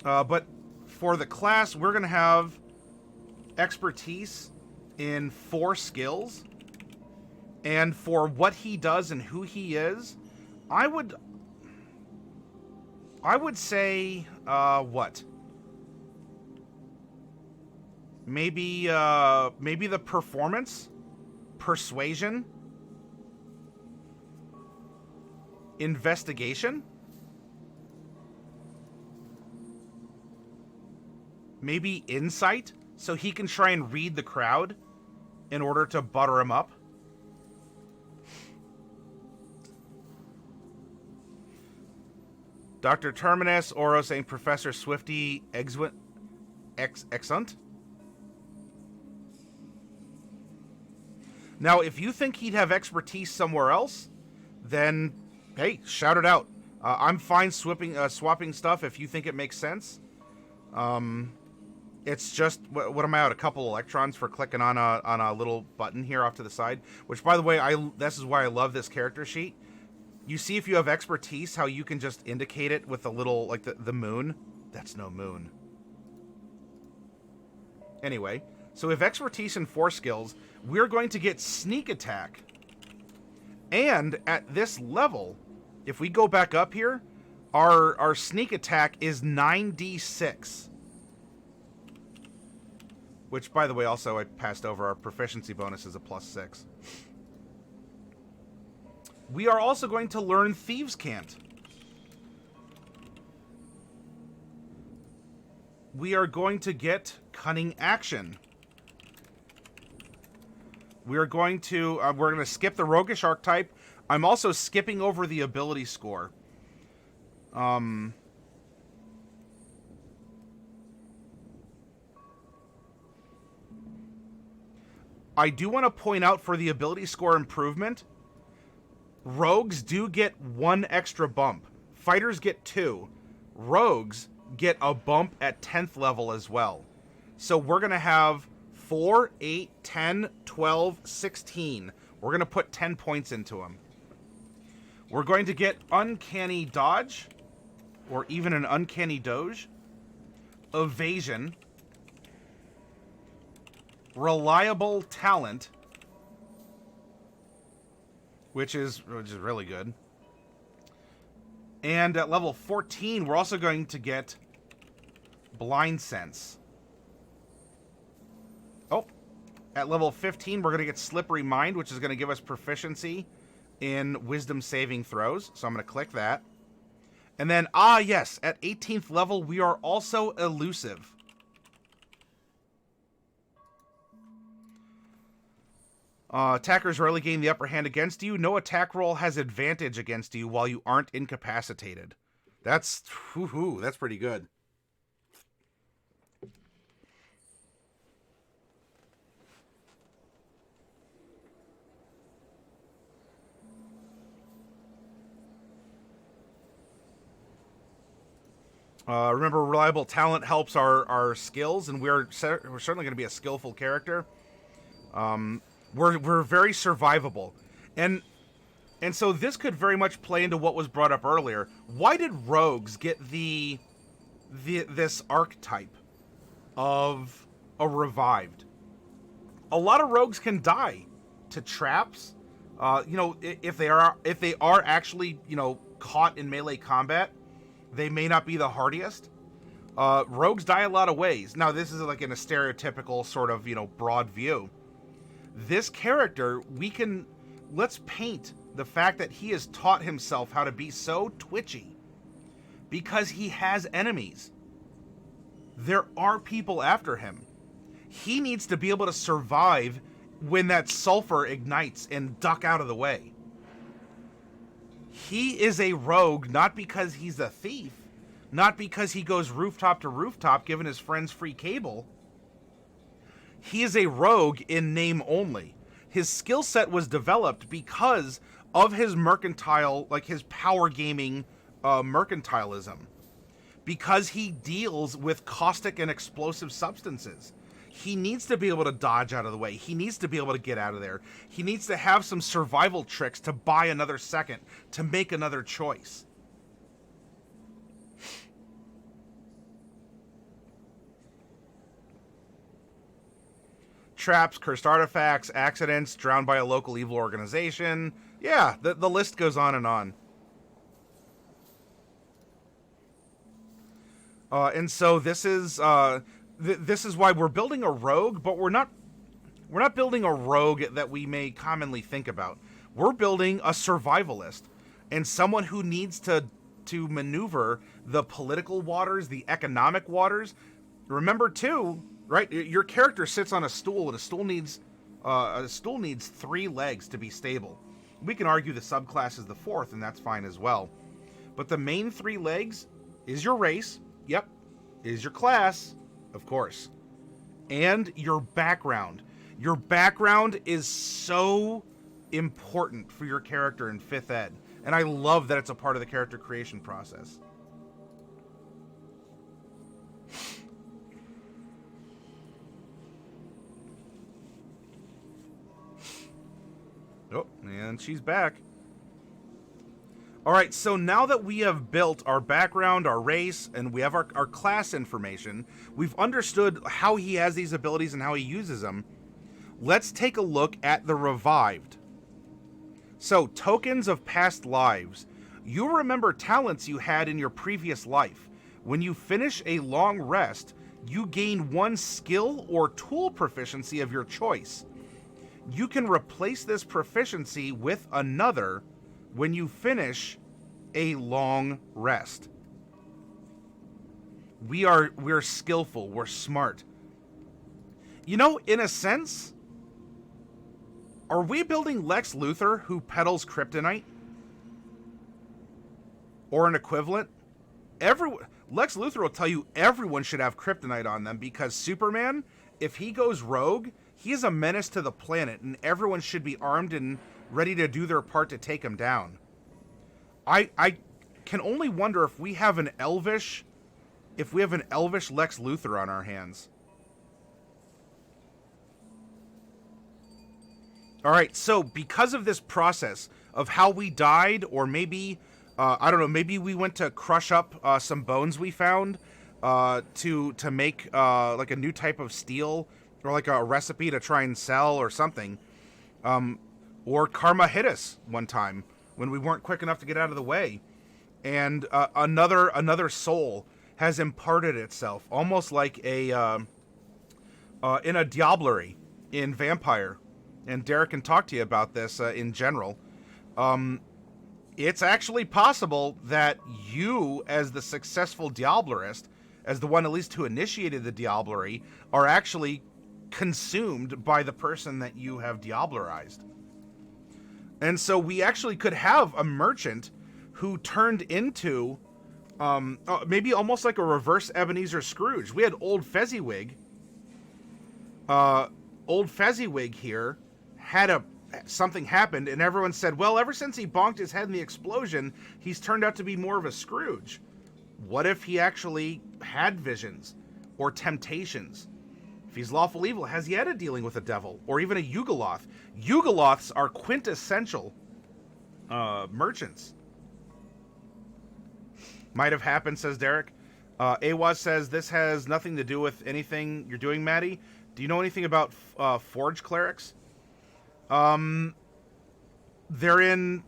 But for the class, we're going to have expertise in 4 skills. And for what he does and who he is, I would say, what? Maybe the performance, persuasion, investigation. Maybe insight, so he can try and read the crowd in order to butter him up. Dr. Terminus, Oro saying Professor Swifty, Exunt. Now, if you think he'd have expertise somewhere else, then, hey, shout it out. I'm fine swapping stuff if you think it makes sense. It's just, what am I out? A couple electrons for clicking on a little button here off to the side. Which, by the way, this is why I love this character sheet. You see if you have expertise, how you can just indicate it with a little, like the moon That's no moon. Anyway, so we have expertise in 4 skills. We're going to get sneak attack. And at this level, if we go back up here, our sneak attack is 9d6. Which, by the way, also I passed over. Our proficiency bonus is a +6. We are also going to learn Thieves' Cant. We are going to get Cunning Action. We are going to we're going to skip the Roguish archetype. I'm also skipping over the ability score. I do want to point out for the ability score improvement, rogues do get 1 extra bump. Fighters get 2. Rogues get a bump at 10th level as well. So we're going to have 4, 8, 10, 12, 16. We're going to put 10 points into them. We're going to get Uncanny Dodge, or even an Uncanny Doge, Evasion, Reliable Talent, which is really good. And at level 14, we're also going to get Blind Sense. Oh, at level 15, we're going to get Slippery Mind, which is going to give us proficiency in Wisdom saving throws. So I'm going to click that. And then, yes, at 18th level, we are also Elusive. Attackers rarely gain the upper hand against you. No attack roll has advantage against you while you aren't incapacitated. That's pretty good. Remember, Reliable Talent helps our skills, and we're certainly going to be a skillful character. We're very survivable, and so this could very much play into what was brought up earlier. Why did rogues get this archetype of a revived? A lot of rogues can die to traps. If they are actually caught in melee combat, they may not be the hardiest. Rogues die a lot of ways. Now, this is like in a stereotypical sort of broad view. This character, let's paint the fact that he has taught himself how to be so twitchy because he has enemies. There are people after him. He needs to be able to survive when that sulfur ignites and duck out of the way. He is a rogue not because he's a thief, not because he goes rooftop to rooftop giving his friends free cable. He is a rogue in name only. His skill set was developed because of his mercantile, like his power gaming mercantilism. Because he deals with caustic and explosive substances. He needs to be able to dodge out of the way. He needs to be able to get out of there. He needs to have some survival tricks to buy another second, to make another choice. Traps, cursed artifacts, accidents, drowned by a local evil organization. Yeah, the list goes on and on. And so this is why we're building a rogue, but we're not building a rogue that we may commonly think about. We're building a survivalist and someone who needs to maneuver the political waters, the economic waters. Remember too, right? Your character sits on a stool, and a stool needs 3 legs to be stable. We can argue the subclass is the 4th, and that's fine as well. But the main 3 legs is your race. Yep, is your class, of course, and your background. Your background is so important for your character in 5th ed, and I love that it's a part of the character creation process. Oh, and she's back. All right, so now that we have built our background, our race, and we have our class information, we've understood how he has these abilities and how he uses them. Let's take a look at the revived. So, tokens of past lives. You remember talents you had in your previous life. When you finish a long rest, you gain one skill or tool proficiency of your choice. You can replace this proficiency with another when you finish a long rest. We're skillful, we're smart. You know, in a sense, are we building Lex Luthor who peddles kryptonite? Or an equivalent? Lex Luthor will tell you everyone should have kryptonite on them because Superman, if he goes rogue, he is a menace to the planet and everyone should be armed and ready to do their part to take him down. I can only wonder if we have an elvish Lex Luthor on our hands. All right, so because of this process of how we died, or maybe, I don't know, maybe we went to crush up some bones we found to make like a new type of steel, or like a recipe to try and sell or something. Or karma hit us one time when we weren't quick enough to get out of the way. And another soul has imparted itself, almost like in a diablerie in Vampire. And Derek can talk to you about this in general. It's actually possible that you, as the successful diablerist, as the one at least who initiated the diablerie, are actually consumed by the person that you have diablerized. And so we actually could have a merchant who turned into maybe almost like a reverse Ebenezer Scrooge. We had Old Fezziwig. Old Fezziwig here had something happened, and everyone said, well, ever since he bonked his head in the explosion, he's turned out to be more of a Scrooge. What if he actually had visions or temptations? If he's lawful evil, has he had a dealing with a devil or even a Yugoloth? Yugoloths are quintessential merchants. Might have happened, says Derek. Awaz says, this has nothing to do with anything you're doing, Maddie. Do you know anything about Forge Clerics? They're in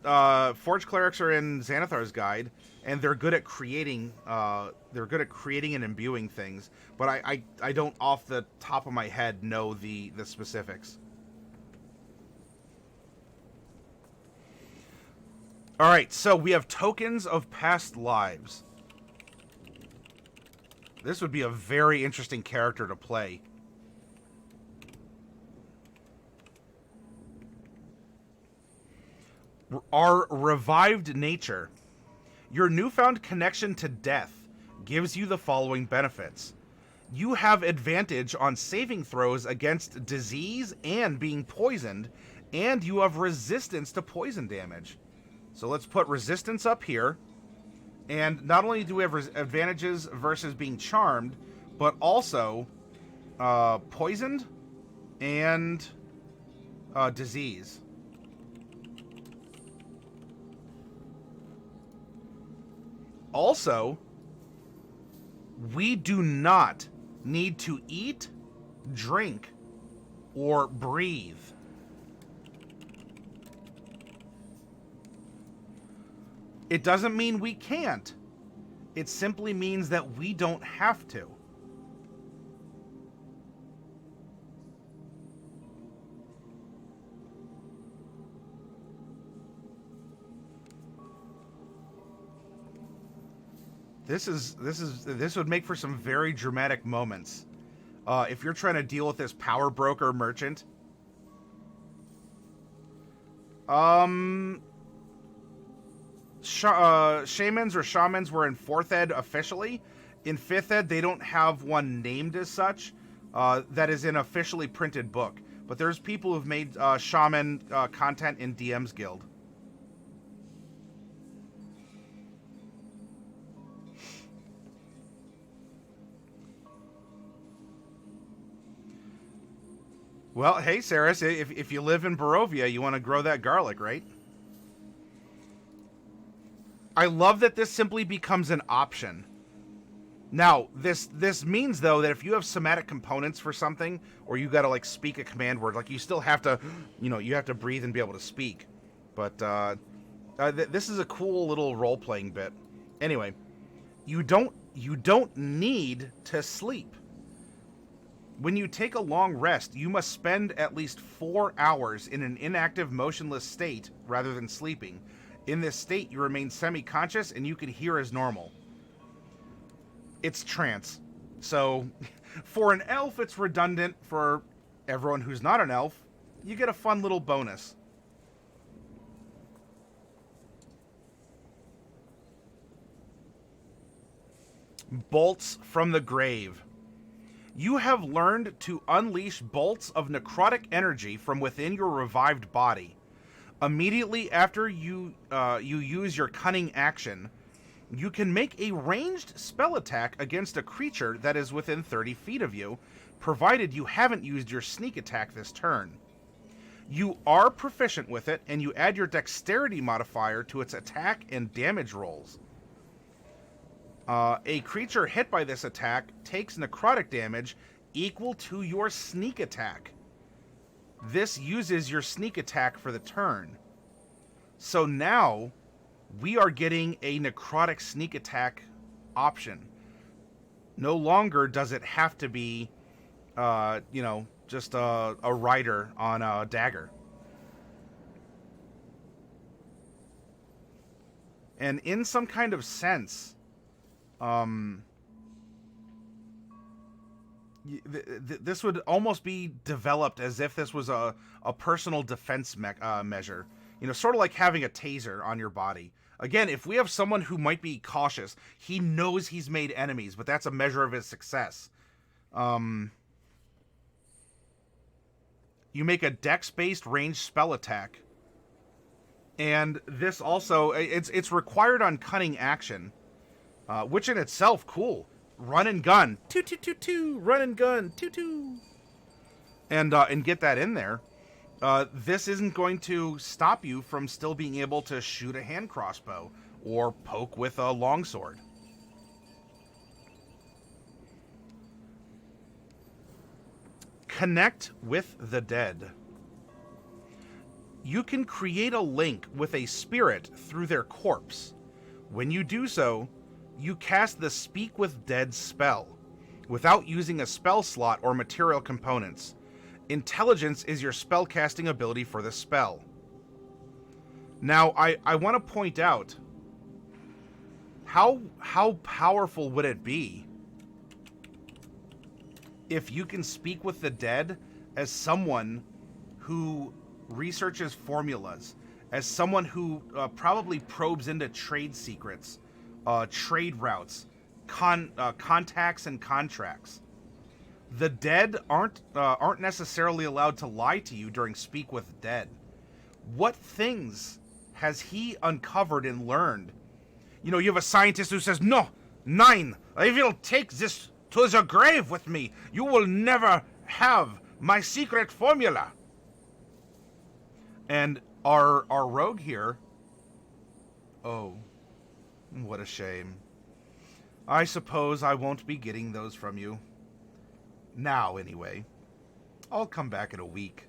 Forge Clerics are in Xanathar's guide, and they're good at creating and imbuing things. But I don't off the top of my head know the specifics. All right, so we have tokens of past lives. This would be a very interesting character to play. Our revived nature. Your newfound connection to death gives you the following benefits. You have advantage on saving throws against disease and being poisoned, and you have resistance to poison damage. So let's put resistance up here. And not only do we have advantages versus being charmed, but also poisoned and disease. Also, we do not need to eat, drink, or breathe. It doesn't mean we can't. It simply means that we don't have to. This would make for some very dramatic moments. If you're trying to deal with this power broker merchant. Shamans or shamans were in 4th ed officially. In 5th ed, they don't have one named as such. That is an officially printed book. But there's people who've made shaman content in DM's Guild. Well, hey, Saris, if you live in Barovia, you want to grow that garlic, right? I love that this simply becomes an option. Now, this means, though, that if you have somatic components for something, or you got to, like, speak a command word, like, you still have to, you know, you have to breathe and be able to speak. But this is a cool little role-playing bit. Anyway, you don't need to sleep. When you take a long rest, you must spend at least 4 hours in an inactive, motionless state rather than sleeping. In this state, you remain semi-conscious and you can hear as normal. It's trance. So, for an elf, it's redundant. For everyone who's not an elf, you get a fun little bonus. Bolts from the grave. You have learned to unleash bolts of necrotic energy from within your revived body. Immediately after you use your cunning action, you can make a ranged spell attack against a creature that is within 30 feet of you, provided you haven't used your sneak attack this turn. You are proficient with it, and you add your dexterity modifier to its attack and damage rolls. A creature hit by this attack takes necrotic damage equal to your sneak attack. This uses your sneak attack for the turn. So now we are getting a necrotic sneak attack option. No longer does it have to be, just a rider on a dagger. And in some kind of sense, this would almost be developed as if this was a personal defense measure. You know, sort of like having a taser on your body. Again, if we have someone who might be cautious, he knows he's made enemies, but that's a measure of his success. You make a dex-based ranged spell attack. And this also, it's required on cunning action. Which in itself, cool. Run and gun. Run and gun. And get that in there. This isn't going to stop you from still being able to shoot a hand crossbow or poke with a longsword. Connect with the dead. You can create a link with a spirit through their corpse. When you do so, you cast the Speak with Dead spell without using a spell slot or material components. Intelligence is your spellcasting ability for the spell. Now, I want to point out, how powerful would it be if you can speak with the dead as someone who researches formulas, as someone who probably probes into trade secrets, trade routes, contacts and contracts. The dead aren't necessarily allowed to lie to you during Speak with Dead. What things has he uncovered and learned? You know, you have a scientist who says, "No, nein, I will take this to the grave with me. You will never have my secret formula." And our rogue here, oh, what a shame. I suppose I won't be getting those from you. Now, anyway. I'll come back in a week.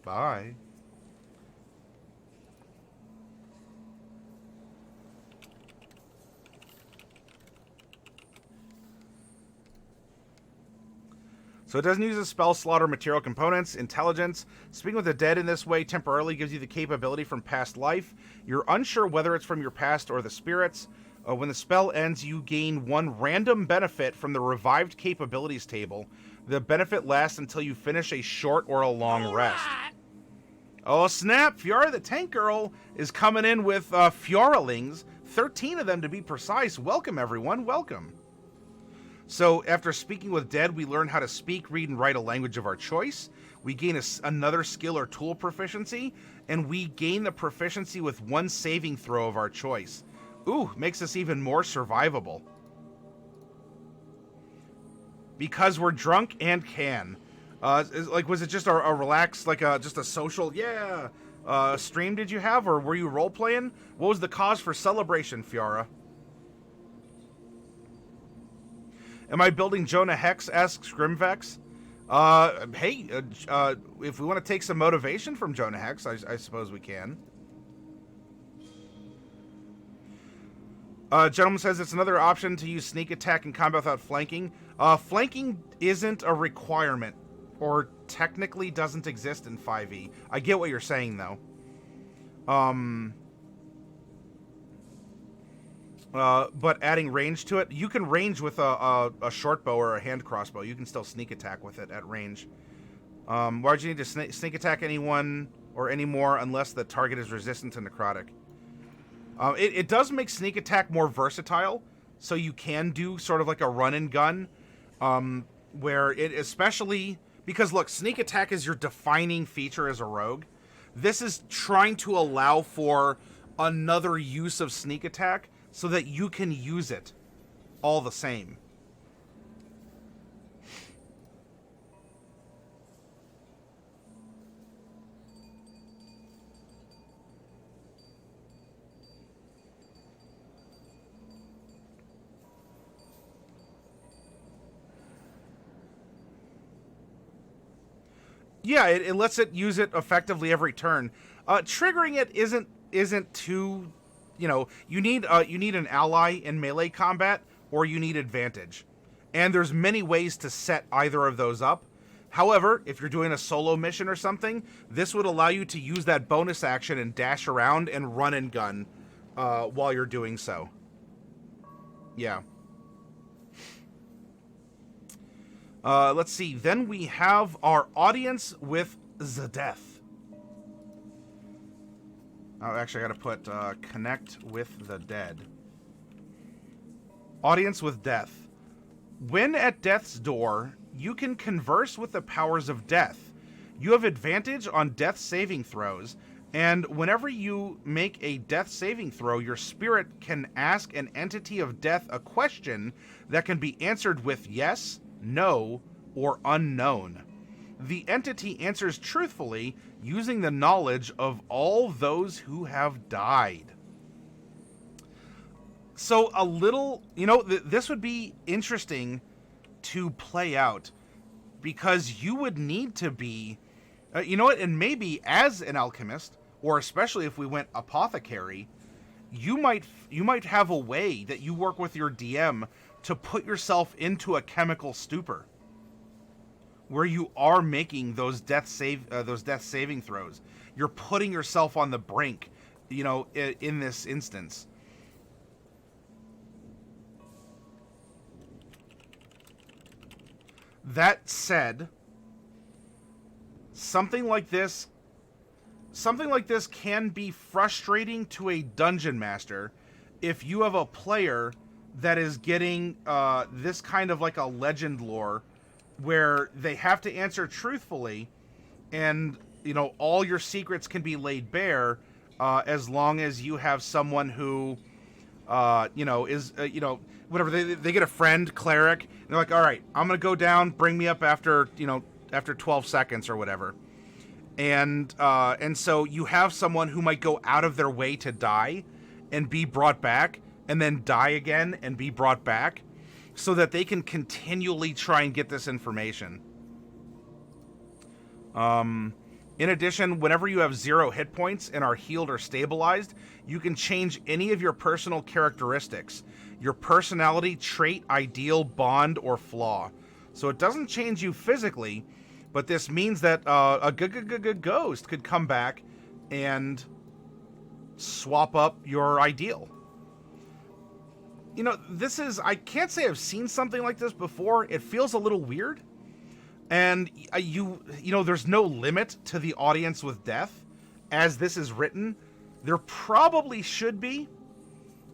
Bye. So it doesn't use a spell slot or material components. Intelligence. Speaking with the dead in this way temporarily gives you the capability from past life. You're unsure whether it's from your past or the spirits. When the spell ends, you gain one random benefit from the revived capabilities table. The benefit lasts until you finish a short or a long rest. Oh snap! Fiora the Tank Girl is coming in with Fioralings. 13 of them to be precise. Welcome everyone, welcome. So after speaking with dead, we learn how to speak, read, and write a language of our choice. We gain another skill or tool proficiency, and we gain the proficiency with one saving throw of our choice. Ooh, makes us even more survivable. Because we're drunk and can. Was it just a relaxed, just a social? Yeah. stream did you have, or were you role-playing? What was the cause for celebration, Fiora? Am I building Jonah Hex? Asks Grimvex. Hey, if we want to take some motivation from Jonah Hex, I suppose we can. Gentleman says it's another option to use sneak attack in combat without flanking. Flanking isn't a requirement, or technically doesn't exist in 5e. I get what you're saying, though. But adding range to it, you can range with a short bow or a hand crossbow. You can still sneak attack with it at range. Why'd you need to sneak attack anyone or any more unless the target is resistant to necrotic? It does make sneak attack more versatile, so you can do sort of like a run and gun, where it especially, because look, sneak attack is your defining feature as a rogue. This is trying to allow for another use of sneak attack so that you can use it all the same. Yeah, it lets it use it effectively every turn. Triggering it isn't too, you need an ally in melee combat, or you need advantage. And there's many ways to set either of those up. However, if you're doing a solo mission or something, this would allow you to use that bonus action and dash around and run and gun while you're doing so. Yeah. Let's see. Then we have our audience with the death. Oh, actually, I gotta put connect with the dead. Audience with death. When at death's door, you can converse with the powers of death. You have advantage on death saving throws, and whenever you make a death saving throw, your spirit can ask an entity of death a question that can be answered with yes, no, or unknown. The entity answers truthfully using the knowledge of all those who have died. So a little, this would be interesting to play out, because you would need to be, and maybe as an alchemist, or especially if we went apothecary, you might have a way that you work with your DM to put yourself into a chemical stupor, where you are making those death saving throws. You're putting yourself on the brink, in this instance. That said, something like this can be frustrating to a dungeon master if you have a player that is getting this kind of like a legend lore where they have to answer truthfully, and all your secrets can be laid bare as long as you have someone who is whatever, they get a friend cleric, and they're like, all right, I'm gonna go down, bring me up after 12 seconds or whatever, and so you have someone who might go out of their way to die and be brought back, and then die again and be brought back, so that they can continually try and get this information. In addition, whenever you have 0 hit points and are healed or stabilized, you can change any of your personal characteristics, your personality, trait, ideal, bond, or flaw. So it doesn't change you physically, but this means that a ghost could come back and swap up your ideal. I can't say I've seen something like this before. It feels a little weird. And there's no limit to the audience with death as this is written. There probably should be,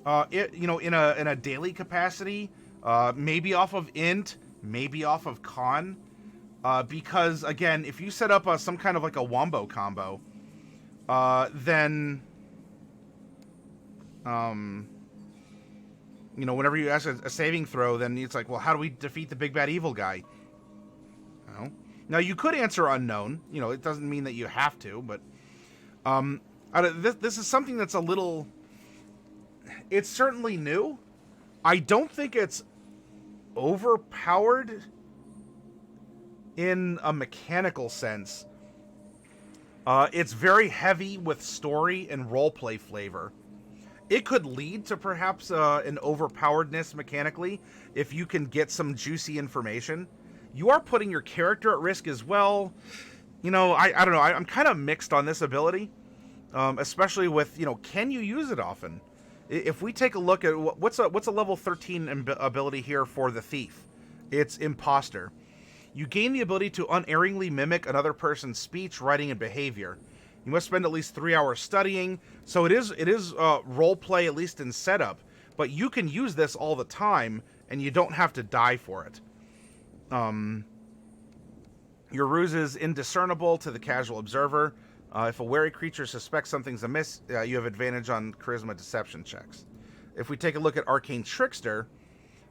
in a daily capacity, maybe off of int, maybe off of con, because again, if you set up some kind of like a wombo combo, then whenever you ask a saving throw, then it's like, well, how do we defeat the big bad evil guy? Now you could answer unknown. It doesn't mean that you have to, but This is something that's a little... It's certainly new. I don't think it's overpowered in a mechanical sense. It's very heavy with story and roleplay flavor. It could lead to perhaps an overpoweredness mechanically if you can get some juicy information. You are putting your character at risk as well. You know, I don't know. I'm kind of mixed on this ability, especially with, you know, can you use it often? If we take a look at what's a level 13 ability here for the thief, it's Imposter. You gain the ability to unerringly mimic another person's speech, writing, and behavior. You must spend at least 3 hours studying, so it is role play, at least in setup. But you can use this all the time, and you don't have to die for it. Your ruse is indiscernible to the casual observer. If a wary creature suspects something's amiss, you have advantage on charisma deception checks. If we take a look at Arcane Trickster,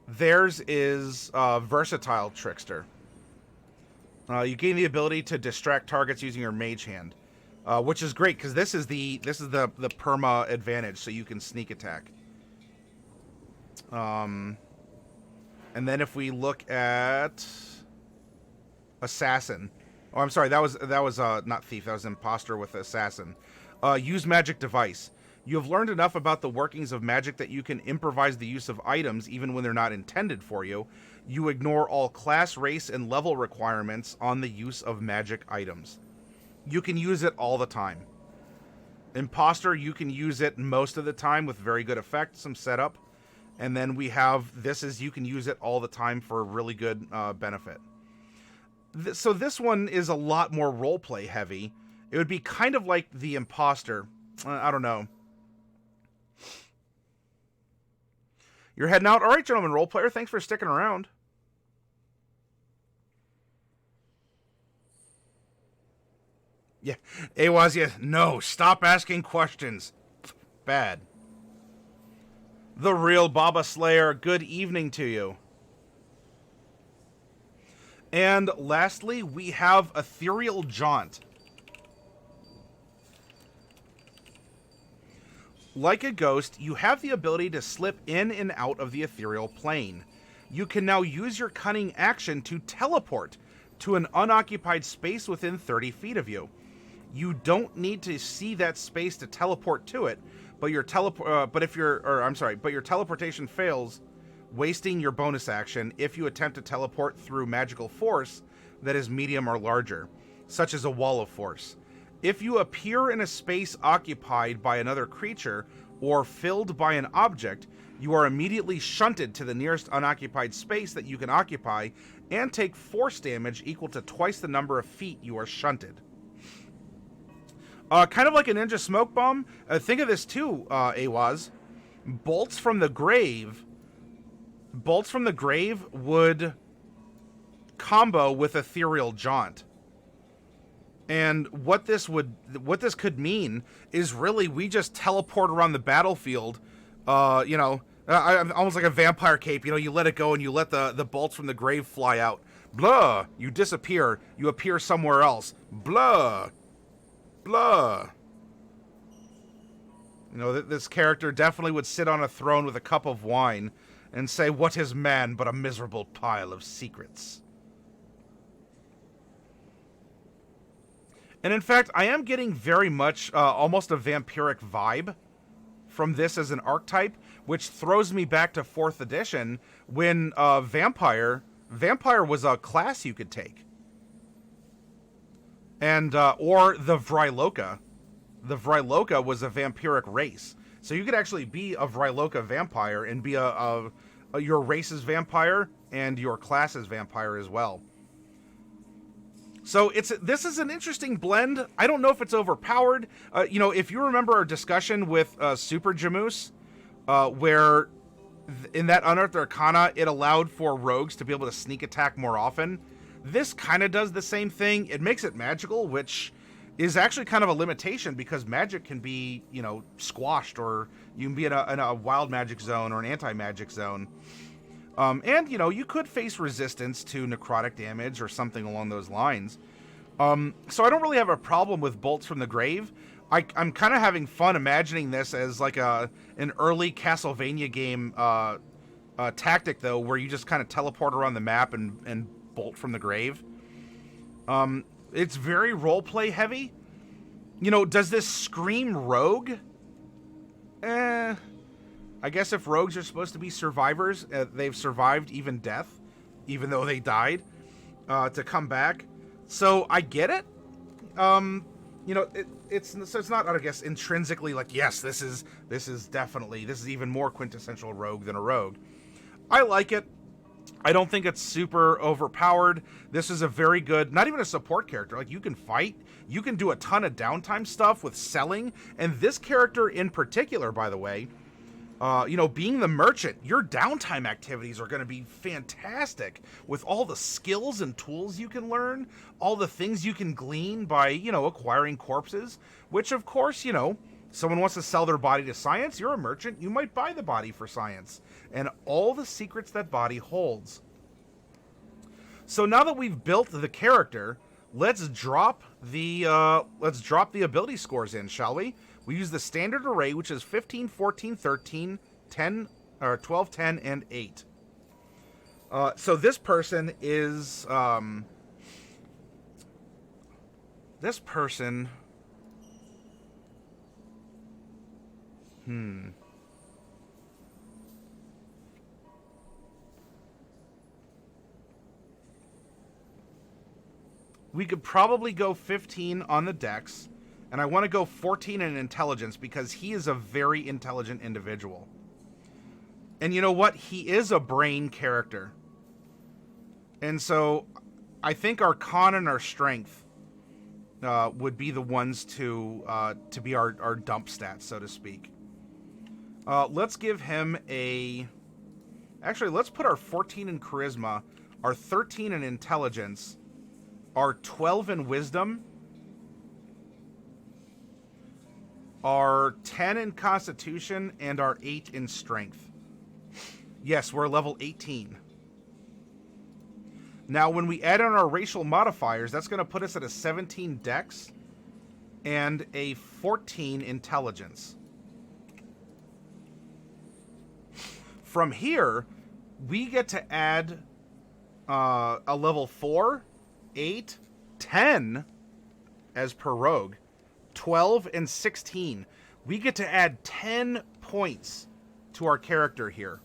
theirs is Versatile Trickster. You gain the ability to distract targets using your mage hand, which is great because this is the perma advantage, so you can sneak attack. And then if we look at Assassin, oh, I'm sorry, that was not Thief, that was Imposter with Assassin. Use magic device. You have learned enough about the workings of magic that you can improvise the use of items even when they're not intended for you. You ignore all class, race, and level requirements on the use of magic items. You can use it all the time. Imposter, you can use it most of the time with very good effect, some setup. And then we have this is you can use it all the time for really good benefit. So this one is a lot more roleplay heavy. It would be kind of like the Imposter. I don't know. You're heading out? All right, gentlemen, role player. Thanks for sticking around. Yeah. Awaz, no, stop asking questions. Bad. The real Baba Slayer, good evening to you. And lastly, we have Ethereal Jaunt. Like a ghost, you have the ability to slip in and out of the ethereal plane. You can now use your cunning action to teleport to an unoccupied space within 30 feet of you. You don't need to see that space to teleport to it, but your teleportation fails, wasting your bonus action if you attempt to teleport through magical force that is medium or larger, such as a wall of force. If you appear in a space occupied by another creature or filled by an object, you are immediately shunted to the nearest unoccupied space that you can occupy and take force damage equal to twice the number of feet you are shunted. Kind of like a ninja smoke bomb. Think of this too, Awaz. Bolts from the grave would combo with Ethereal Jaunt. And what this could mean is really we just teleport around the battlefield, almost like a vampire cape. You know, you let it go and you let the bolts from the grave fly out. Blah! You disappear. You appear somewhere else. Blah! Blah! You know, this character definitely would sit on a throne with a cup of wine and say, "What is man but a miserable pile of secrets?" And in fact, I am getting very much almost a vampiric vibe from this as an archetype, which throws me back to 4th edition when Vampire was a class you could take. And, or the Vryloka. The Vryloka was a vampiric race. So you could actually be a Vryloka vampire and be your race's vampire and your class's vampire as well. So this is an interesting blend. I don't know if it's overpowered. If you remember our discussion with Super Jamoose, where in that Unearthed Arcana, it allowed for rogues to be able to sneak attack more often. This kind of does the same thing. It makes it magical, which is actually kind of a limitation because magic can be, squashed, or you can be in a wild magic zone or an anti-magic zone. And you could face resistance to necrotic damage or something along those lines. So I don't really have a problem with bolts from the grave. I'm kind of having fun imagining this as like an early Castlevania game tactic, though, where you just kind of teleport around the map and bolt from the grave. It's very roleplay heavy. You know, does this scream rogue? I guess if rogues are supposed to be survivors, they've survived even death, even though they died, to come back. So I get it. You know, it's not, I guess, intrinsically like, yes, this is even more quintessential rogue than a rogue. I like it. I don't think it's super overpowered. This is a very good, not even a support character. Like, you can fight, you can do a ton of downtime stuff with selling, and this character in particular, by the way, you know, being the merchant, your downtime activities are going to be fantastic with all the skills and tools you can learn, all the things you can glean by, you know, acquiring corpses, which, of course, you know, someone wants to sell their body to science, you're a merchant, you might buy the body for science, and all the secrets that body holds. So now that we've built the character, let's drop the ability scores in, shall we? We use the standard array, which is 15, 14, 13, 10, or 12, 10, and 8. So this person is... this person... We could probably go 15 on the dex, and I want to go 14 in intelligence because he is a very intelligent individual. And you know what? He is a brain character. And so I think our con and our strength would be the ones to be our dump stats, so to speak. Let's give him a... Actually, let's put our 14 in charisma, our 13 in intelligence, our 12 in wisdom, our 10 in constitution, and our 8 in strength. Yes, we're level 18. Now, when we add on our racial modifiers, that's going to put us at a 17 dex and a 14 intelligence. From here, we get to add a level 4, 8, 10 as per rogue, 12, and 16. We get to add 10 points to our character here.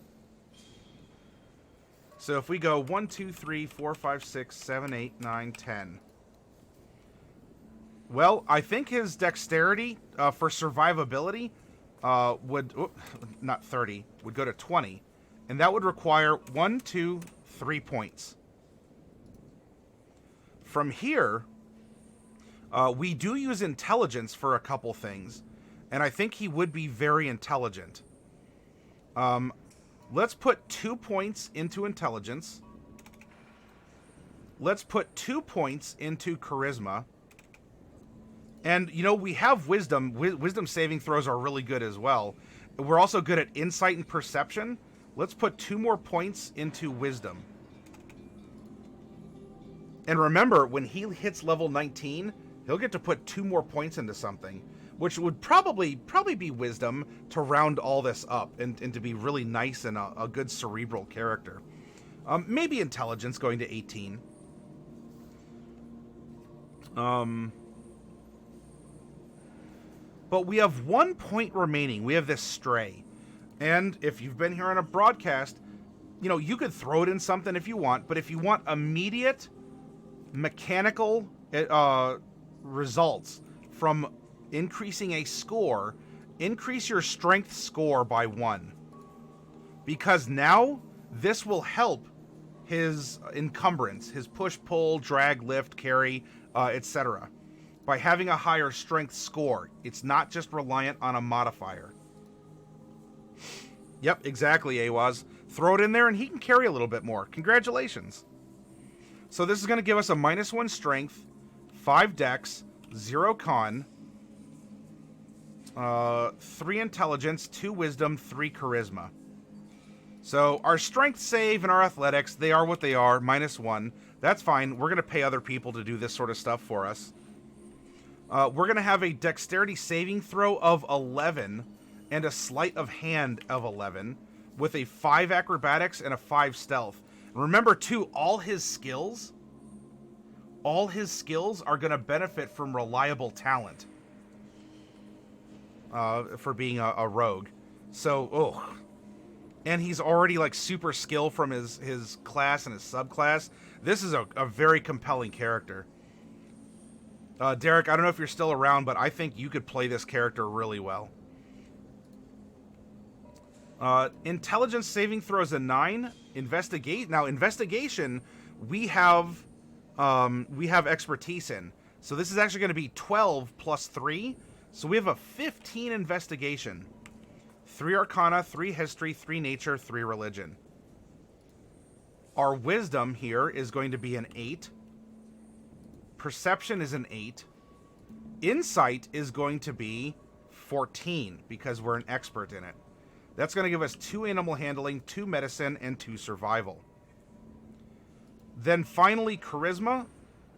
So if we go 1, 2, 3, 4, 5, 6, 7, 8, 9, 10. Well, I think his dexterity for survivability would, not 30, would go to 20. And that would require 1, 2, 3 points. From here, we do use intelligence for a couple things. And I think he would be very intelligent. Let's put 2 points into intelligence. Let's put 2 points into charisma. And, you know, we have wisdom. Wisdom saving throws are really good as well. We're also good at insight and perception. Let's put 2 more points into wisdom. And remember, when he hits level 19, he'll get to put 2 more points into something, which would probably be wisdom to round all this up and to be really nice and a good cerebral character. Maybe intelligence going to 18. But we have 1 point remaining. We have this stray. And if you've been here on a broadcast, you know, you could throw it in something if you want, but if you want immediate mechanical results from increasing a score, increase your strength score by 1. Because now this will help his encumbrance, his push, pull, drag, lift, carry, etc. By having a higher strength score. It's not just reliant on a modifier. Yep, exactly, Awaz. Throw it in there and he can carry a little bit more. Congratulations. So this is going to give us a -1 strength, 5 dex, 0 con, 3 intelligence, 2 wisdom, 3 charisma. So our strength save and our athletics, they are what they are, -1. That's fine. We're going to pay other people to do this sort of stuff for us. We're going to have a dexterity saving throw of 11 and a sleight of hand of 11 with a 5 acrobatics and a 5 stealth. And remember, too, all his skills are going to benefit from reliable talent for being a rogue. So, and he's already like super skill from his class and his subclass. This is a very compelling character. Derek, I don't know if you're still around, but I think you could play this character really well. Intelligence saving throws a 9. Investigation, we have expertise in. So this is actually going to be 12 plus 3. So we have a 15 investigation. 3 arcana, 3 history, 3 nature, 3 religion. Our wisdom here is going to be an 8. Perception is an 8. Insight is going to be 14 because we're an expert in it. That's going to give us 2 animal handling, 2 medicine, and 2 survival. Then finally, charisma.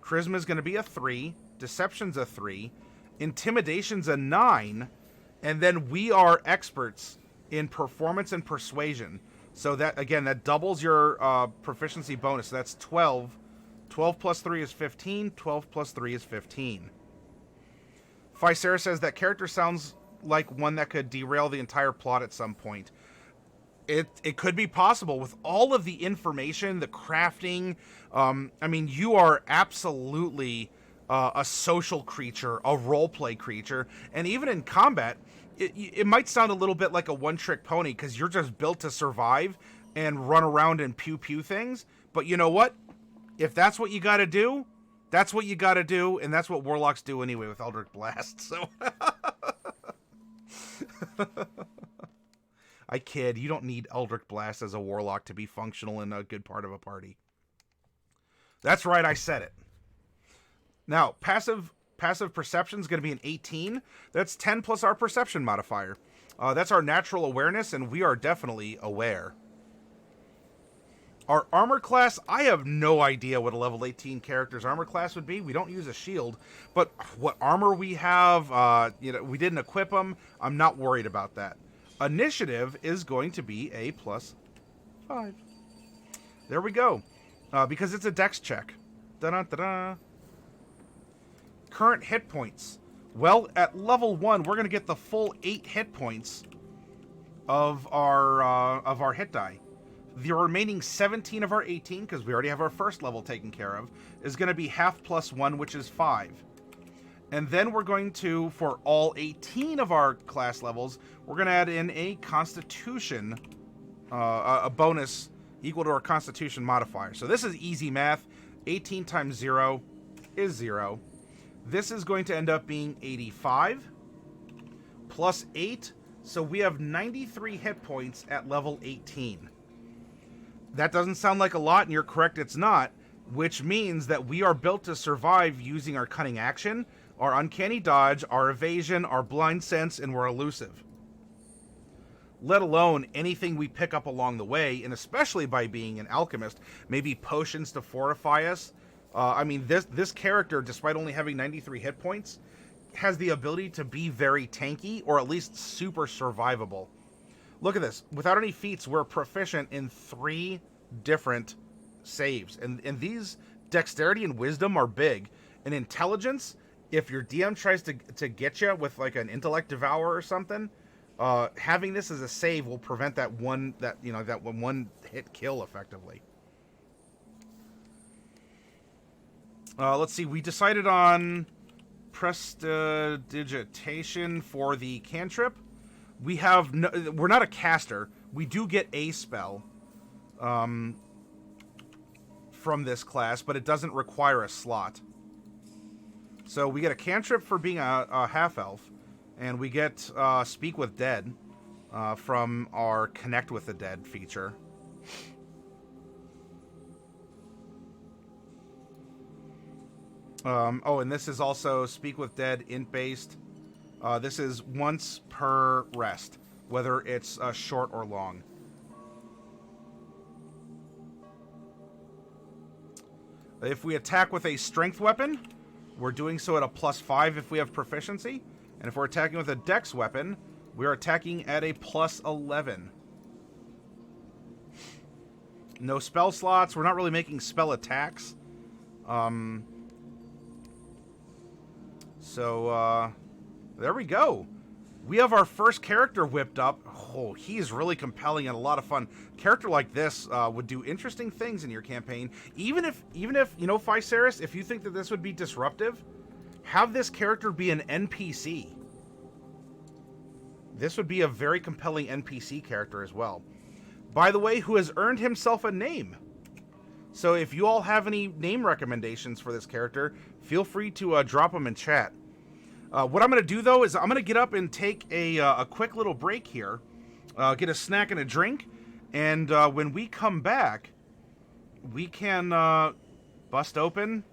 Charisma is going to be a 3. Deception's a 3. Intimidation's a 9. And then we are experts in performance and persuasion. So that, again, that doubles your proficiency bonus. So that's 12. 12 plus 3 is 15. 12 plus 3 is 15. Ficera says that character sounds like one that could derail the entire plot at some point. It could be possible with all of the information, the crafting. I mean, you are absolutely a social creature, a roleplay creature. And even in combat, it might sound a little bit like a one-trick pony because you're just built to survive and run around and pew-pew things. But you know what? If that's what you got to do, that's what you got to do, and that's what warlocks do anyway with Eldritch Blast. So, I kid. You don't need Eldritch Blast as a warlock to be functional in a good part of a party. That's right, I said it. Now, passive perception is going to be an 18. That's 10 plus our perception modifier. That's our natural awareness, and we are definitely aware. Our armor class, I have no idea what a level 18 character's armor class would be. We don't use a shield, but what armor we have, we didn't equip them. I'm not worried about that. Initiative is going to be a plus 5. There we go. Because it's a dex check. Da-da-da-da. Current hit points. Well, at level 1, we're going to get the full 8 hit points of our hit die. The remaining 17 of our 18, because we already have our first level taken care of, is going to be half plus 1, which is 5. And then we're going to, for all 18 of our class levels, we're going to add in a Constitution, a bonus equal to our Constitution modifier. So this is easy math. 18 times 0 is 0. This is going to end up being 85 plus 8. So we have 93 hit points at level 18. That doesn't sound like a lot, and you're correct, it's not, which means that we are built to survive using our cunning action, our uncanny dodge, our evasion, our blind sense, and we're elusive. Let alone anything we pick up along the way, and especially by being an alchemist, maybe potions to fortify us. I mean, this character, despite only having 93 hit points, has the ability to be very tanky, or at least super survivable. Look at this. Without any feats, we're proficient in 3 different saves. And these dexterity and wisdom are big. And intelligence, if your DM tries to get you with like an intellect devour or something, having this as a save will prevent that one hit kill effectively. Let's see. We decided on prestidigitation for the cantrip. We're not a caster. We do get a spell from this class, but it doesn't require a slot. So we get a cantrip for being a half-elf, and we get Speak with Dead from our Connect with the Dead feature. And this is also Speak with Dead int-based. This is once per rest, whether it's short or long. If we attack with a strength weapon, we're doing so at a +5 if we have proficiency. And if we're attacking with a dex weapon, we're attacking at a +11. No spell slots. We're not really making spell attacks. So, there we go. We have our first character whipped up. Oh, he is really compelling and a lot of fun. Character like this would do interesting things in your campaign. Even if you know, Physaris, if you think that this would be disruptive, have this character be an NPC. This would be a very compelling NPC character as well. By the way, who has earned himself a name. So if you all have any name recommendations for this character, feel free to drop them in chat. What I'm going to do, though, is I'm going to get up and take a quick little break here, get a snack and a drink, and when we come back, we can bust open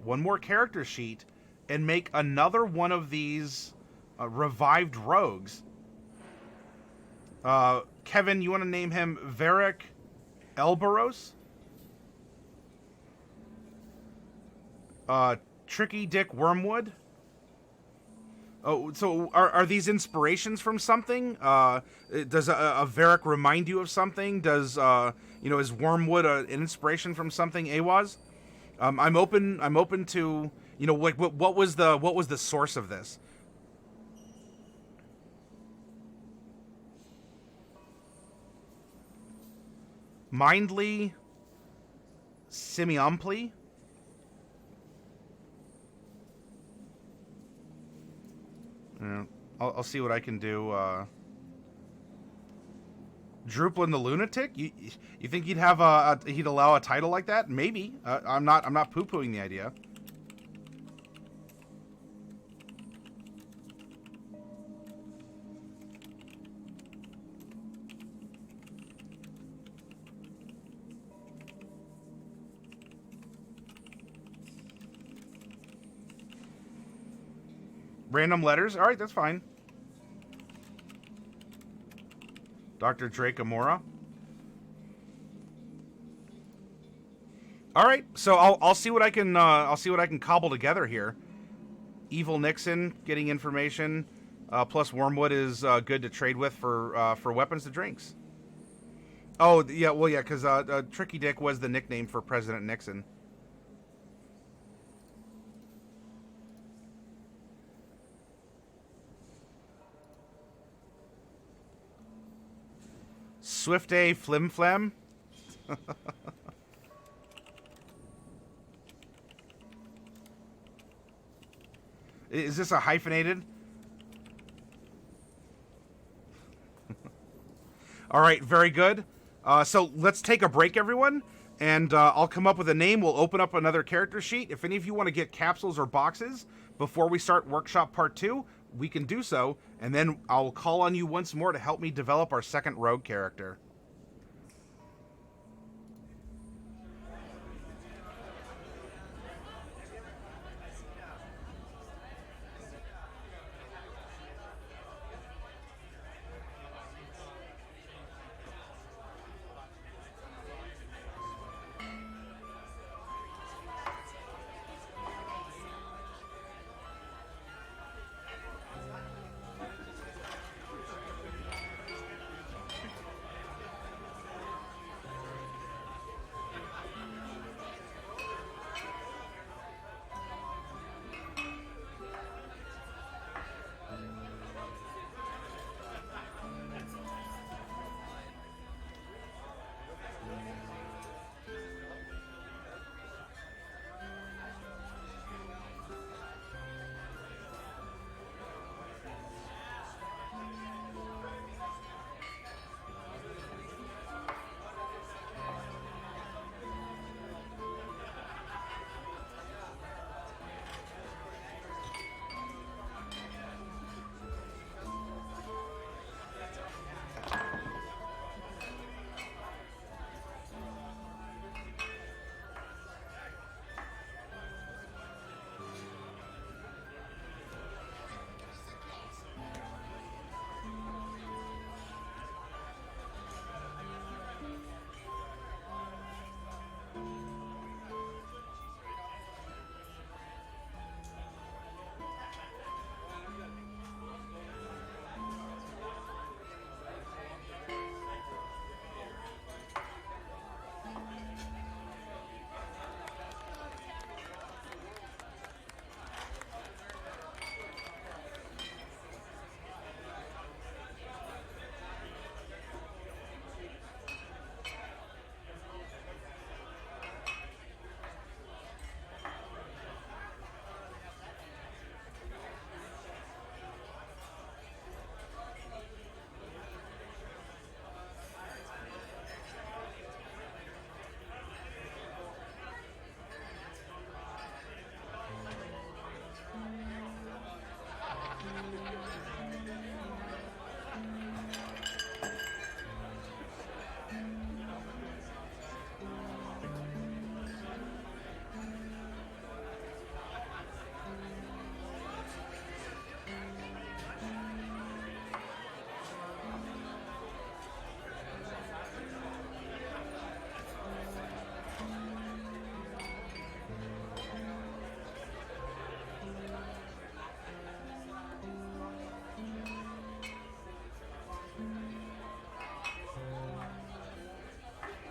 one more character sheet and make another one of these revived rogues. Kevin, you want to name him Varric Elbaros? Tricky Dick Wormwood? Oh, so are these inspirations from something? Does a Varric remind you of something? Does is Wormwood an inspiration from something? Awaz? I'm open to what was the source of this? Mindly Simiampli? I'll see what I can do. Drupalin the Lunatic? You think he'd have he'd allow a title like that? Maybe. I'm not poo-pooing the idea. Random letters? Alright, that's fine. Dr. Drake Amora. Alright, so I'll see what I can cobble together here. Evil Nixon getting information. Plus Wormwood is good to trade with for weapons to drinks. Oh yeah, well yeah, because Tricky Dick was the nickname for President Nixon. Swift A Flim-Flam. Is this a hyphenated? All right, very good. So let's take a break, everyone, and I'll come up with a name. We'll open up another character sheet. If any of you want to get capsules or boxes before we start Workshop Part 2, we can do so, and then I'll call on you once more to help me develop our second rogue character.